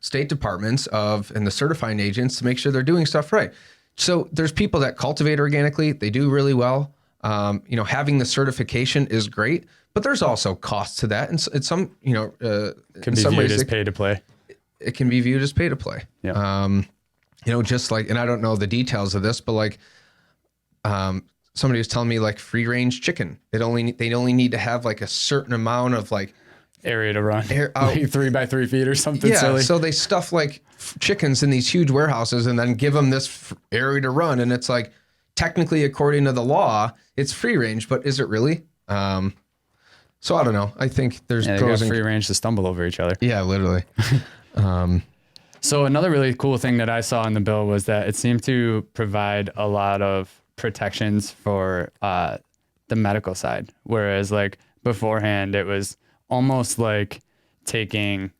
state departments and the certifying agents to make sure they're doing stuff right. So there's people that cultivate organically. They do really well. Having the certification is great, but there's also costs to that. And it's some, Can be viewed as pay to play. It can be viewed as pay to play. Yeah. Just like, and I don't know the details of this, but like, somebody was telling me like free range chicken, they only need to have like a certain amount of like area to run, like 3 by 3 feet or something silly. So they stuff like chickens in these huge warehouses and then give them this area to run. And it's like, technically, according to the law, it's free range, but is it really? So I don't know. I think there's pros and free range to stumble over each other. Yeah, literally. So another really cool thing that I saw in the bill was that it seemed to provide a lot of protections for the medical side, whereas like beforehand it was almost like taking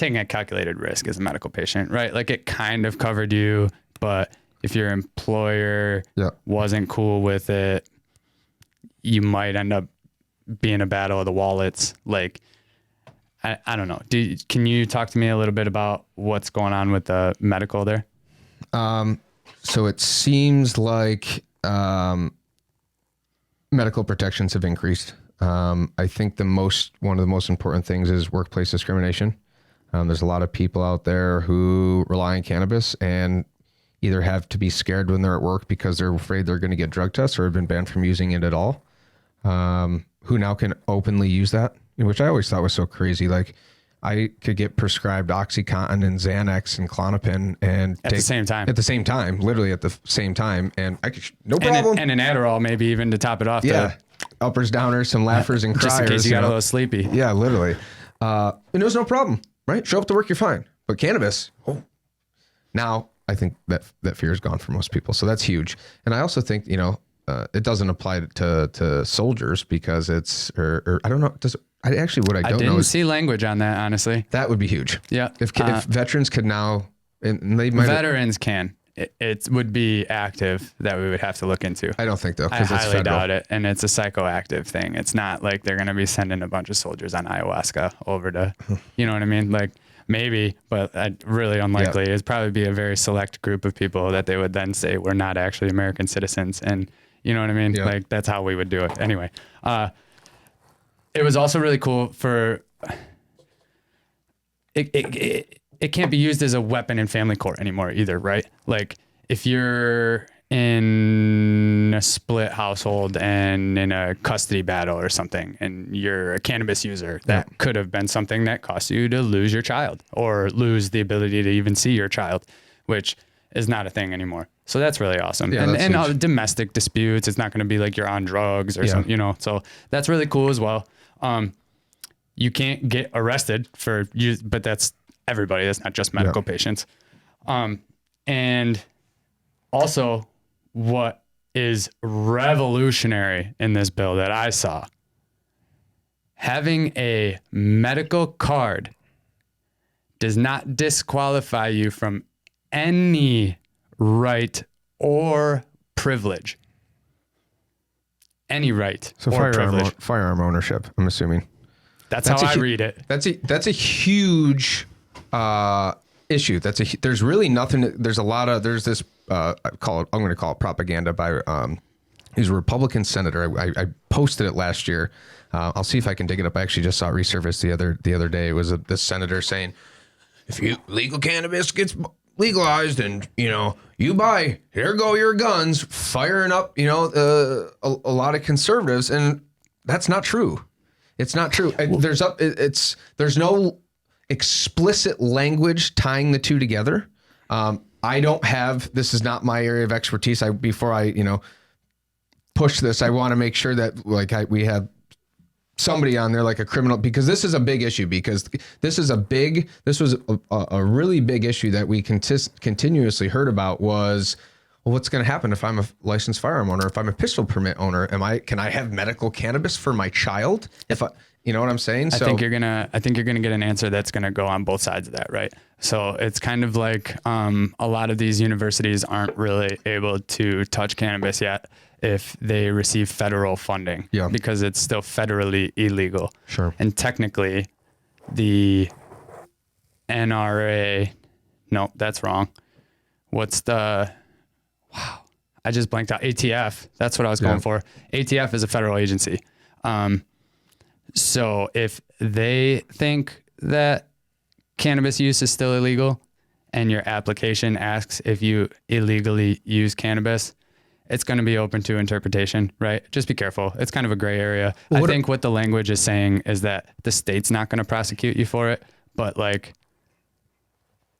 a calculated risk as a medical patient, right? Like it kind of covered you, but if your employer wasn't cool with it, you might end up being a battle of the wallets. Like, I don't know. Can you talk to me a little bit about what's going on with the medical there? So it seems like medical protections have increased. I think one of the most important things is workplace discrimination. There's a lot of people out there who rely on cannabis and either have to be scared when they're at work because they're afraid they're going to get drug tests or have been banned from using it at all, who now can openly use that, which I always thought was so crazy. Like I could get prescribed OxyContin and Xanax and Klonopin and at the same time, literally at the same time. And I could, no problem. And an Adderall, maybe even to top it off. Yeah. Uppers, downers, some laughers and criers. Just in case you got a little sleepy. Yeah, literally. And it was no problem, right? Show up to work, you're fine. But cannabis, now I think that fear is gone for most people. So that's huge. And I also think, it doesn't apply to soldiers because it's, or I don't know. I didn't see language on that, honestly. That would be huge. Yeah. If veterans could now, and they might. Veterans can. It would be active that we would have to look into. I don't think though. I highly doubt it. And it's a psychoactive thing. It's not like they're going to be sending a bunch of soldiers on ayahuasca over to, you know what I mean? Like maybe, but really unlikely. It'd probably be a very select group of people that they would then say we're not actually American citizens. And you know what I mean? Yeah. Like that's how we would do it. Anyway, it was also really cool for it can't be used as a weapon in family court anymore either, right? Like if you're in a split household and in a custody battle or something and you're a cannabis user, that could have been something that cost you to lose your child or lose the ability to even see your child, which is not a thing anymore. So that's really awesome. Yeah, and domestic disputes, it's not going to be like you're on drugs or something, so that's really cool as well. You can't get arrested for use, but that's everybody. That's not just medical patients. And also what is revolutionary in this bill that I saw, having a medical card does not disqualify you from any right or privilege. Any right or privilege. Firearm ownership, I'm assuming. That's how I read it. That's a huge issue. There's really nothing. There's this I'm going to call it propaganda by he's a Republican senator. I posted it last year. I'll see if I can dig it up. I actually just saw it resurface the other day. It was this senator saying, if legal cannabis gets legalized and you buy, here go your guns, firing up a lot of conservatives. And That's not true. It's not true. There's no explicit language tying the two together. I don't have, this is not my area of expertise. Before I push this, I want to make sure that we have somebody on there like a criminal, because this is a big issue, because this was a really big issue that we continuously heard about was, well, what's going to happen if I'm a licensed firearm owner, if I'm a pistol permit owner, can I have medical cannabis for my child? You know what I'm saying? I think you're gonna get an answer that's gonna go on both sides of that, right? So it's kind of like a lot of these universities aren't really able to touch cannabis yet if they receive federal funding, because it's still federally illegal. Sure. And technically, the NRA, no, that's wrong. What's the? Wow, I just blanked out. ATF. That's what I was going for. ATF is a federal agency. So if they think that cannabis use is still illegal and your application asks if you illegally use cannabis, it's going to be open to interpretation, right? Just be careful. It's kind of a gray area. I think what the language is saying is that the state's not going to prosecute you for it, but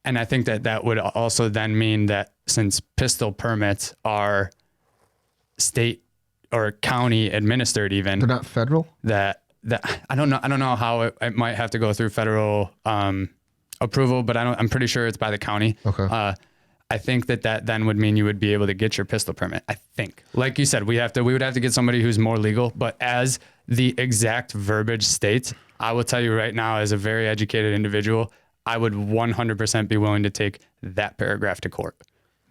and I think that would also then mean that since pistol permits are state or county administered, even they're not federal, that I don't know how it might have to go through federal approval, but I'm pretty sure it's by the county. Okay. I think that then would mean you would be able to get your pistol permit. I think, like you said, we would have to get somebody who's more legal, but as the exact verbiage states, I will tell you right now, as a very educated individual, I would 100% be willing to take that paragraph to court.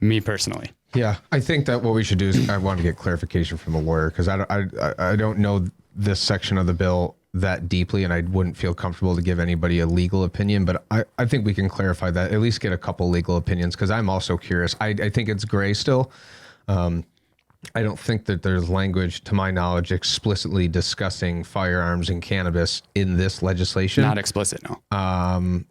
Me personally. Yeah. I think that what we should do is I want to get clarification from a lawyer, because I don't know this section of the bill that deeply, and I wouldn't feel comfortable to give anybody a legal opinion, but I think we can clarify that, at least get a couple legal opinions, because I'm also curious. I think it's gray still. I don't think that there's language, to my knowledge, explicitly discussing firearms and cannabis in this legislation. Not explicit, no.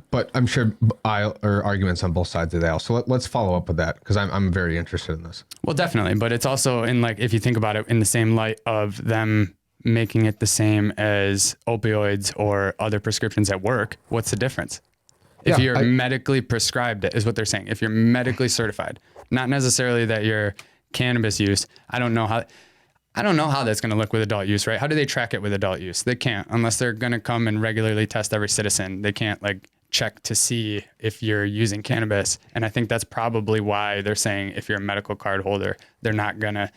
But I'm sure arguments on both sides of the aisle. So let's follow up with that, because I'm very interested in this. Well, definitely. But it's also in if you think about it in the same light of them making it the same as opioids or other prescriptions at work, what's the difference? If you're medically prescribed, it is what they're saying. If you're medically certified, not necessarily that your cannabis use, I don't know how that's going to look with adult use, right? How do they track it with adult use? They can't, unless they're going to come and regularly test every citizen. They can't check to see if you're using cannabis. And I think that's probably why they're saying if you're a medical card holder, they're not going to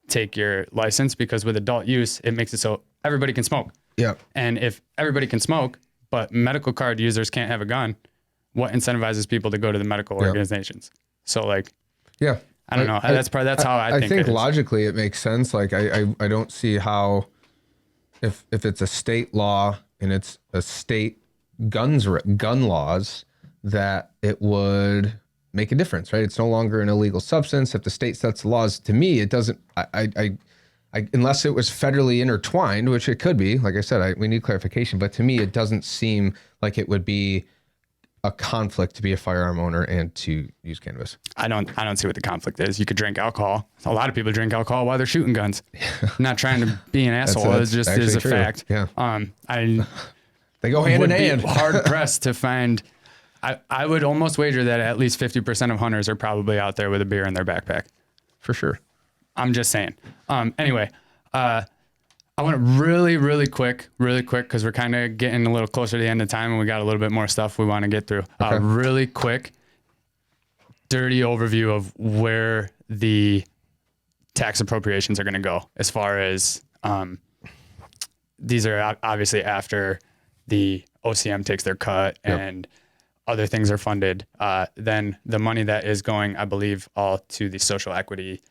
take your license, because with adult use, it makes it so everybody can smoke. Yeah. And if everybody can smoke, but medical card users can't have a gun, what incentivizes people to go to the medical organizations? So yeah. I don't know. That's how I think. I think logically it makes sense. I don't see how, if it's a state law and it's a state gun laws, that it would make a difference, right? It's no longer an illegal substance. If the state sets the laws, to me, it doesn't. Unless it was federally intertwined, which it could be. Like I said, we need clarification. But to me, it doesn't seem like it would be a conflict to be a firearm owner and to use cannabis. I don't see what the conflict is. You could drink alcohol. A lot of people drink alcohol while they're shooting guns. I'm not trying to be an asshole. It just is a fact. Yeah. They go hand in hand. Hard pressed to find. I would almost wager that at least 50% of hunters are probably out there with a beer in their backpack. For sure. I'm just saying. Anyway, I want to really quick, because we're kind of getting a little closer to the end of time and we got a little bit more stuff we want to get through. Okay. Really quick, dirty overview of where the tax appropriations are going to go, as far as these are obviously after the OCM takes their cut and other things are funded. Then the money that is going, I believe, all to the social equity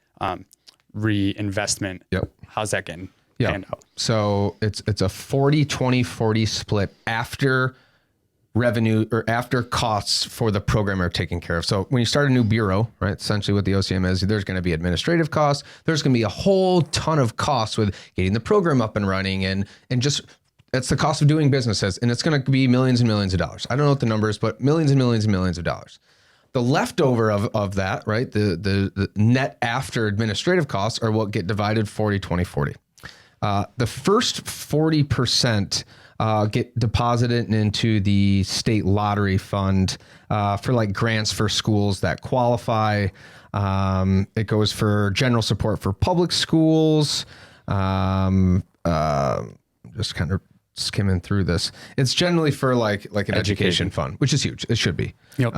reinvestment. Yep. How's that getting? Out. So it's a 40-20-40 split after revenue or after costs for the program are taken care of. So when you start a new bureau, right, essentially what the OCM is, there's going to be administrative costs. There's going to be a whole ton of costs with getting the program up and running and just that's the cost of doing businesses. And it's going to be millions and millions of dollars. I don't know what the number is, but millions and millions and millions of dollars. The leftover of that, right, the net after administrative costs are what get divided 40-20-40. The first 40% get deposited into the state lottery fund for like grants for schools that qualify. It goes for general support for public schools. Just kind of skimming through this. It's generally for like an education fund, which is huge. It should be. Yep.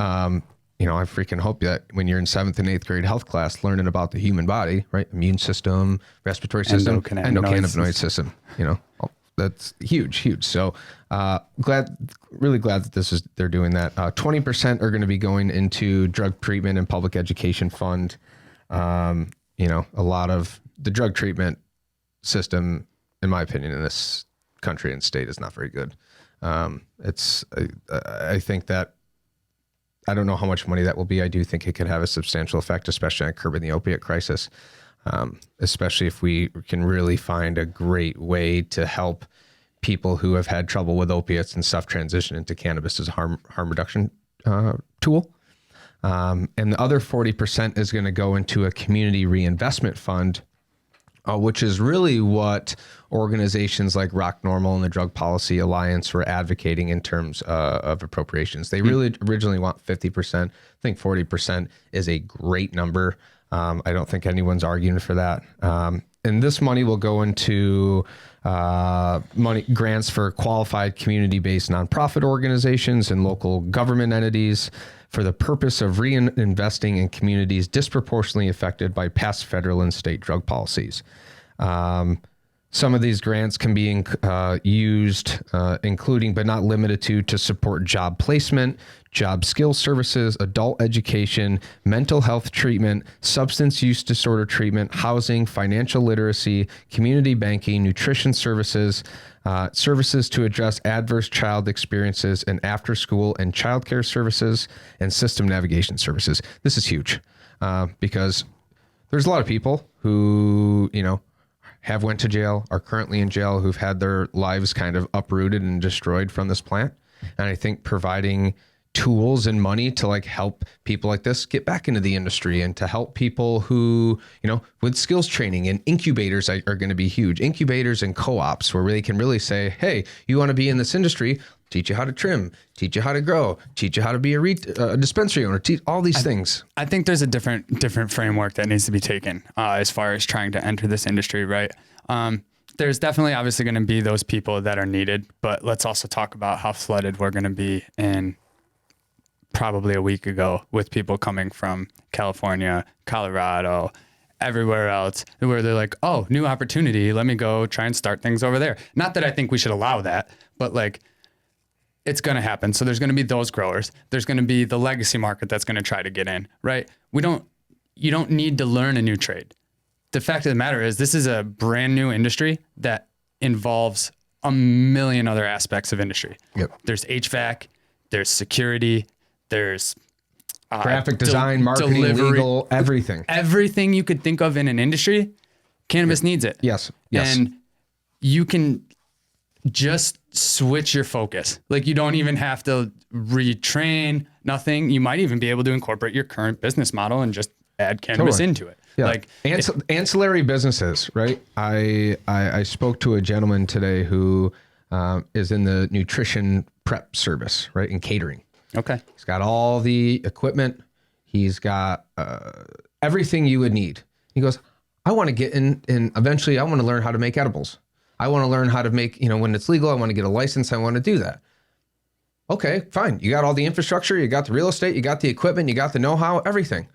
You know, I freaking hope that when you're in 7th and 8th grade health class, learning about the human body, right? Immune system, respiratory system, endocannabinoid system, you know, that's huge. So, really glad that they're doing that. 20% are going to be going into drug treatment and public education fund. You know, a lot of the drug treatment system, in my opinion, in this country and state is not very good. I think that, I don't know how much money that will be. I do think it could have a substantial effect, especially on curbing the opiate crisis, especially if we can really find a great way to help people who have had trouble with opiates and stuff transition into cannabis as a harm reduction tool. And the other 40% is going to go into a community reinvestment fund, which is really what organizations like Rock Normal and the Drug Policy Alliance were advocating in terms of appropriations. They really originally want 50%. I think 40% is a great number. I don't think anyone's arguing for that. And this money will go into grants for qualified community-based nonprofit organizations and local government entities for the purpose of reinvesting in communities disproportionately affected by past federal and state drug policies. Some of these grants can be used, including but not limited to support job placement, job skill services, adult education, mental health treatment, substance use disorder treatment, housing, financial literacy, community banking, nutrition services, services to address adverse child experiences, and after school and childcare services, and system navigation services. This is huge because there's a lot of people who, you know, have went to jail, are currently in jail, who've had their lives kind of uprooted and destroyed from this plant. And I think providing tools and money to like help people like this get back into the industry, and to help people who, you know, with skills training and incubators are going to be huge. Incubators and co-ops where they can really say, hey, you want to be in this industry, teach you how to trim, teach you how to grow, teach you how to be a dispensary owner, teach all these things. I think there's a different framework that needs to be taken as far as trying to enter this industry, right? There's definitely obviously going to be those people that are needed, but let's also talk about how flooded we're going to be in probably a week ago with people coming from California, Colorado, everywhere else, where they're like, oh, new opportunity, let me go try and start things over there. Not that I think we should allow that, but like, it's going to happen. So there's going to be those growers. There's going to be the legacy market that's going to try to get in, right? You don't need to learn a new trade. The fact of the matter is this is a brand new industry that involves a million other aspects of industry. Yep. There's HVAC, there's security, there's graphic design, marketing, delivery, legal, everything. Everything you could think of in an industry, cannabis needs it. Yes. And you can just switch your focus. Like, you don't even have to retrain, nothing. You might even be able to incorporate your current business model and just add cannabis into it. Yeah. Like ancillary businesses, right? I spoke to a gentleman today who is in the nutrition prep service, right? In catering. Okay. He's got all the equipment. He's got everything you would need. He goes, I want to get in, and eventually I want to learn how to make edibles. I want to learn how to make, you know, when it's legal, I want to get a license. I want to do that. Okay, fine. You got all the infrastructure, you got the real estate, you got the equipment, you got the know-how, everything.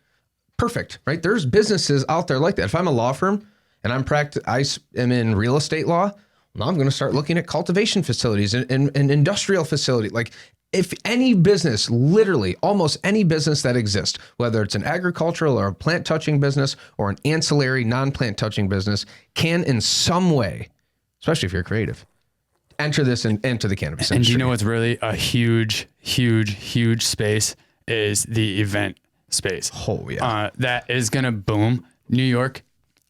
Perfect, right? There's businesses out there like that. If I'm a law firm and I am in real estate law, well, I'm going to start looking at cultivation facilities and industrial facility. Like, if any business, literally almost any business that exists, whether it's an agricultural or a plant touching business or an ancillary non-plant touching business, can in some way, especially if you're creative, enter this and enter the cannabis industry. And do you know what's really a huge space is the event space. Oh yeah. That is going to boom. New York.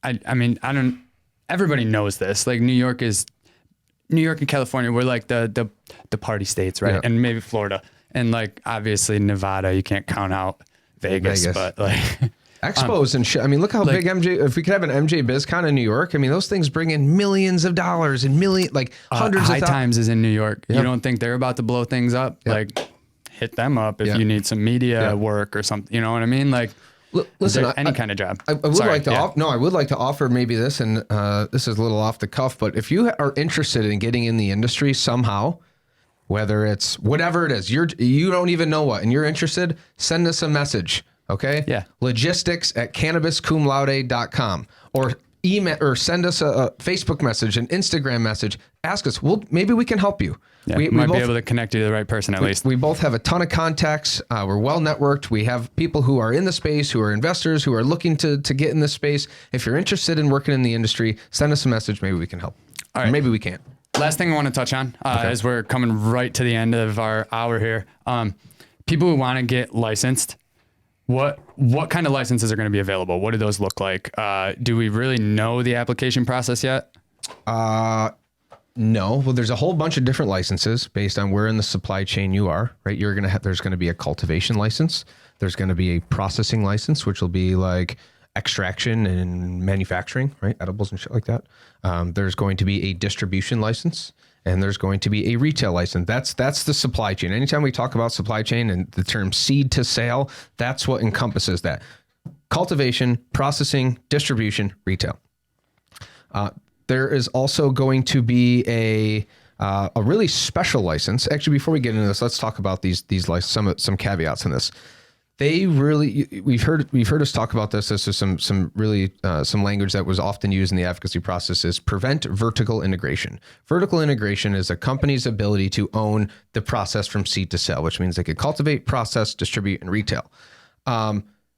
Everybody knows this. Like, New York and California, we're like the party states, right? Yeah. And maybe Florida. And like, obviously Nevada, you can't count out Vegas. But like, Expos and shit. I mean, look how big MJ, if we could have an MJ BizCon in New York, I mean, those things bring in millions of dollars and hundreds of High Times is in New York. Yep. You don't think they're about to blow things up? Yep. Like, hit them up if you need some media work or something. You know what I mean? Like, listen, any kind of job. I would like to I would like to offer maybe this, and this is a little off the cuff, but if you are interested in getting in the industry somehow, whether it's whatever it is, you don't even know what, and you're interested, send us a message. Okay. Yeah. logistics@cannabiscumlaude.com or email or send us a Facebook message, an Instagram message. Ask us. Maybe we can help you. Yeah, we might be able to connect you to the right person at least. We both have a ton of contacts. We're well networked. We have people who are in the space, who are investors, who are looking to get in this space. If you're interested in working in the industry, send us a message. Maybe we can help. All right. Or maybe we can't. Last thing I want to touch on as we're coming right to the end of our hour here. People who want to get licensed, what kind of licenses are going to be available? What do those look like? Do we really know the application process yet? No. Well, there's a whole bunch of different licenses based on where in the supply chain you are, right? There's going to be a cultivation license. There's going to be a processing license, which will be like extraction and manufacturing, right? Edibles and shit like that. There's going to be a distribution license, and there's going to be a retail license. That's the supply chain. Anytime we talk about supply chain and the term seed to sale, that's what encompasses that. Cultivation, processing, distribution, retail. There is also going to be a really special license. Actually, before we get into this, let's talk about these some caveats in this. We've heard us talk about this. This is some language that was often used in the advocacy process is prevent vertical integration. Vertical integration is a company's ability to own the process from seed to sale, which means they could cultivate, process, distribute, and retail.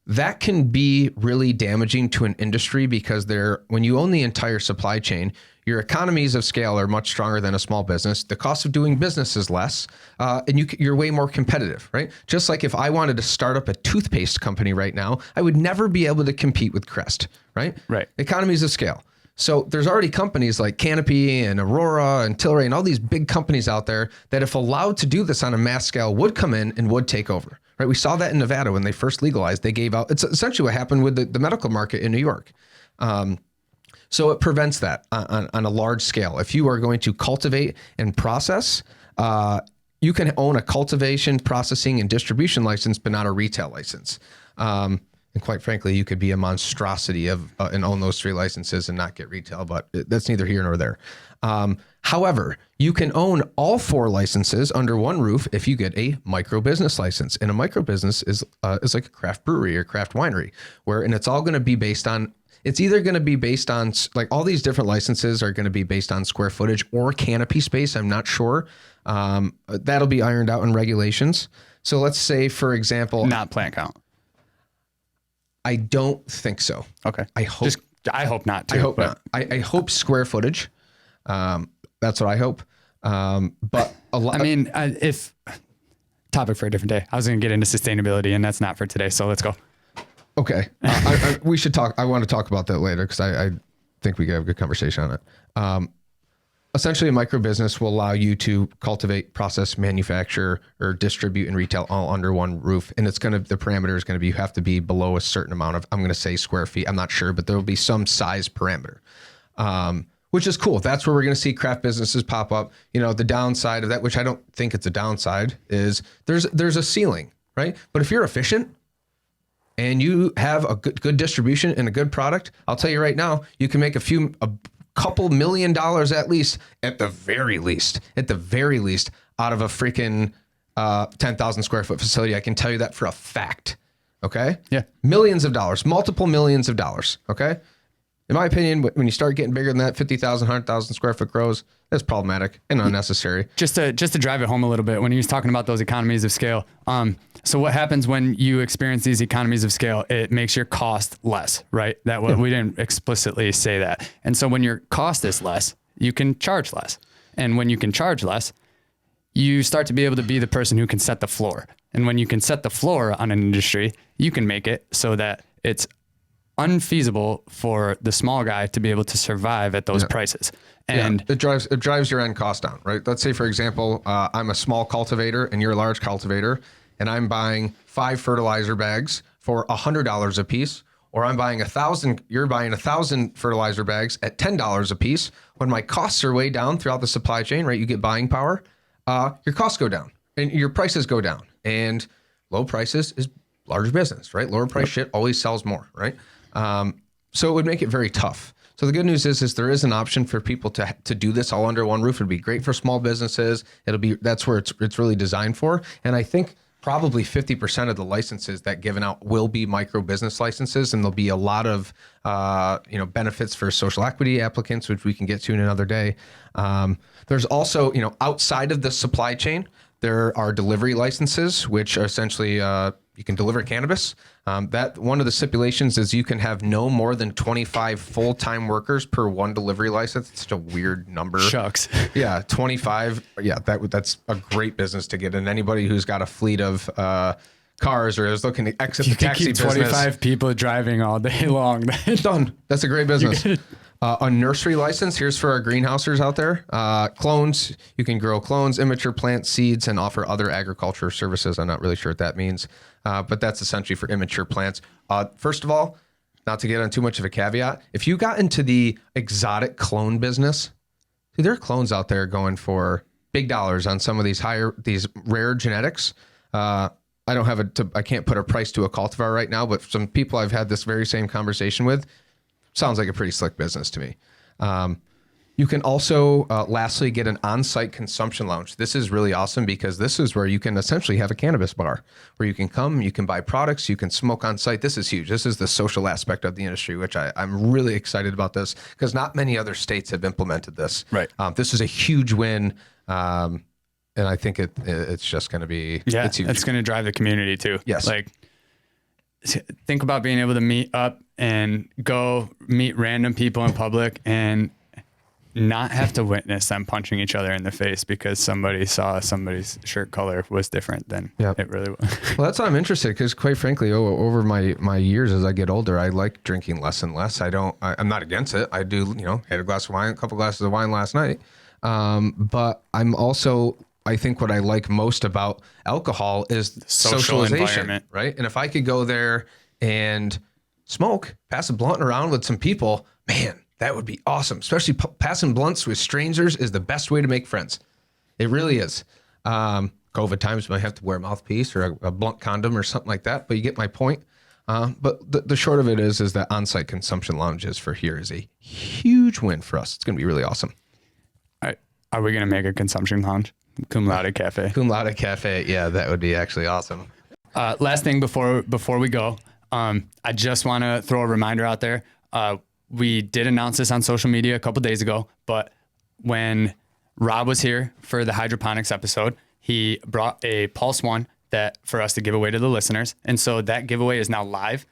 That can be really damaging to an industry because when you own the entire supply chain, your economies of scale are much stronger than a small business. The cost of doing business is less, and you're way more competitive, right? Just like if I wanted to start up a toothpaste company right now, I would never be able to compete with Crest, right? Right. Economies of scale. So there's already companies like Canopy and Aurora and Tilray and all these big companies out there that if allowed to do this on a mass scale would come in and would take over. Right, we saw that in Nevada when they first legalized. They gave out. It's essentially what happened with the medical market in New York. So it prevents that on a large scale. If you are going to cultivate and process, you can own a cultivation, processing, and distribution license, but not a retail license. And quite frankly, you could be a monstrosity and own those 3 licenses and not get retail, but that's neither here nor there. However, you can own all 4 licenses under one roof if you get a micro business license. And a micro business is like a craft brewery or craft winery, and it's all going to be based on. It's either going to be based on like all these different licenses are going to be based on square footage or canopy space. I'm not sure. That'll be ironed out in regulations. So let's say, for example, not plant count. I don't think so. Okay. I hope not. Too, I hope not. I hope square footage. That's what I hope. But a lot. I mean, if topic for a different day. I was going to get into sustainability, and that's not for today. So let's go. Okay. We should talk. I want to talk about that later because I think we could have a good conversation on it. Essentially, a micro business will allow you to cultivate, process, manufacture, or distribute and retail all under one roof. And the parameter is going to be, you have to be below a certain amount of, I'm going to say square feet. I'm not sure, but there will be some size parameter, which is cool. That's where we're going to see craft businesses pop up. The downside of that, which I don't think it's a downside, is there's a ceiling, right? But if you're efficient and you have a good distribution and a good product, I'll tell you right now, you can make a couple $1 million at the very least, out of a freaking 10,000 square foot facility. I can tell you that for a fact. Okay. Yeah. Millions of dollars, multiple millions of dollars. Okay. In my opinion, when you start getting bigger than that, 50,000, 100,000 square foot grows, that's problematic and unnecessary. Just to drive it home a little bit, when he was talking about those economies of scale. So what happens when you experience these economies of scale? It makes your cost less, right? We didn't explicitly say that. And so when your cost is less, you can charge less. And when you can charge less, you start to be able to be the person who can set the floor. And when you can set the floor on an industry, you can make it so that it's unfeasible for the small guy to be able to survive at those prices. And it drives your end cost down, right? Let's say, for example, I'm a small cultivator and you're a large cultivator, and I'm buying 5 fertilizer bags for $100 a piece, or I'm buying 1,000, you're buying 1,000 fertilizer bags at $10 a piece. When my costs are way down throughout the supply chain, right? You get buying power, your costs go down and your prices go down, and low prices is large business, right? Lower price shit always sells more, right? So it would make it very tough. So the good news is there is an option for people to do this all under one roof. It'd be great for small businesses. That's where it's really designed for. And I think probably 50% of the licenses that given out will be micro business licenses, and there'll be a lot of benefits for social equity applicants, which we can get to in another day. There's also, outside of the supply chain, there are delivery licenses, which are essentially you can deliver cannabis. That one of the stipulations is you can have no more than 25 full-time workers per one delivery license. It's such a weird number. Shucks. Yeah, 25. Yeah, that's a great business to get in. Anybody who's got a fleet of cars or is looking to exit the taxi keep business. 25 people driving all day long. Done. That's a great business. A nursery license. Here's for our greenhousers out there. Clones. You can grow clones, immature plants, seeds, and offer other agriculture services. I'm not really sure what that means, but that's essentially for immature plants. First of all, not to get on too much of a caveat, if you got into the exotic clone business, there are clones out there going for big dollars on some of these rare genetics. I can't put a price to a cultivar right now, but some people I've had this very same conversation with, sounds like a pretty slick business to me. You can also, lastly, get an on-site consumption lounge. This is really awesome because this is where you can essentially have a cannabis bar where you can come, you can buy products, you can smoke on site. This is huge. This is the social aspect of the industry, which I'm really excited about this because not many other states have implemented this. Right. This is a huge win. And I think it's just going to be, it's huge. It's going to drive the community too. Yes. Like, think about being able to meet up and go meet random people in public and not have to witness them punching each other in the face because somebody saw somebody's shirt color was different than it really was. Well, that's why I'm interested because quite frankly, over my years as I get older, I like drinking less and less. I'm not against it. I do, had a glass of wine, a couple glasses of wine last night. But I'm also, I think what I like most about alcohol is Social socialization, environment. right? And if I could go there and smoke, pass a blunt around with some people, man, that would be awesome. Especially passing blunts with strangers is the best way to make friends. It really is. COVID times, you might have to wear a mouthpiece or a blunt condom or something like that, but you get my point. But the short of it is that on-site consumption lounges for here is a huge win for us. It's going to be really awesome. Are we going to make a consumption lounge? Cum Laude Cafe. Cum Laude Cafe. Yeah, that would be actually awesome. Last thing before we go, I just want to throw a reminder out there. We did announce this on social media a couple days ago, but when Rob was here for the hydroponics episode, he brought a Pulse One that for us to give away to the listeners. And so that giveaway is now live.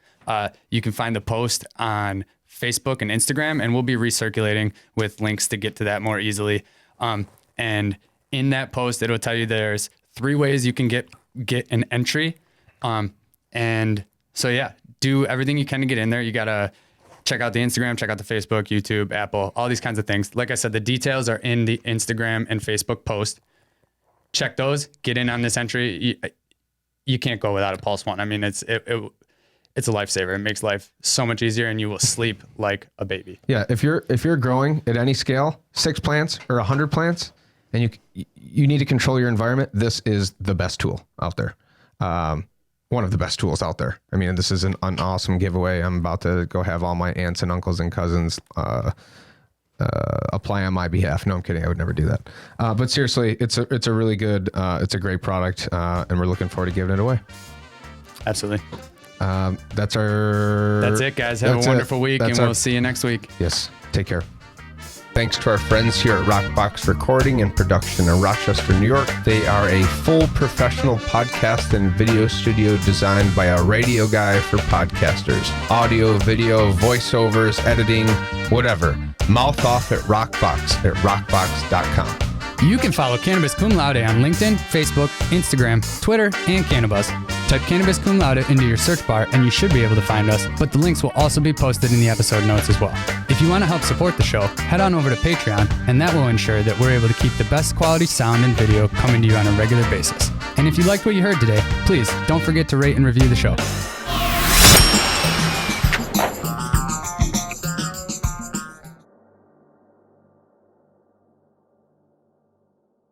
You can find the post on Facebook and Instagram, and we'll be recirculating with links to get to that more easily. And in that post, it'll tell you there's 3 ways you can get an entry. And so, yeah, do everything you can to get in there. You got to check out the Instagram, check out the Facebook, YouTube, Apple, all these kinds of things. Like I said, the details are in the Instagram and Facebook post. Check those, get in on this entry. You can't go without a Pulse One. I mean, it's a lifesaver. It makes life so much easier, and you will sleep like a baby. Yeah, if you're growing at any scale, 6 plants or 100 plants, and you need to control your environment, this is the best tool out there. One of the best tools out there. I mean, this is an awesome giveaway. I'm about to go have all my aunts and uncles and cousins apply on my behalf. No, I'm kidding. I would never do that. But seriously, it's a really good, it's a great product, and we're looking forward to giving it away. Absolutely. That's it, guys. Have a wonderful week, and we'll see you next week. Yes. Take care. Thanks to our friends here at Rockbox Recording and Production in Rochester, New York. They are a full professional podcast and video studio designed by a radio guy for podcasters. Audio, video, voiceovers, editing, whatever. Mouth off at Rockbox at rockbox.com. You can follow Cannabis Cum Laude on LinkedIn, Facebook, Instagram, Twitter, and Cannabuzz. Type Cannabis Cum Laude into your search bar and you should be able to find us, but the links will also be posted in the episode notes as well. If you want to help support the show, head on over to Patreon, and that will ensure that we're able to keep the best quality sound and video coming to you on a regular basis. And if you liked what you heard today, please don't forget to rate and review the show.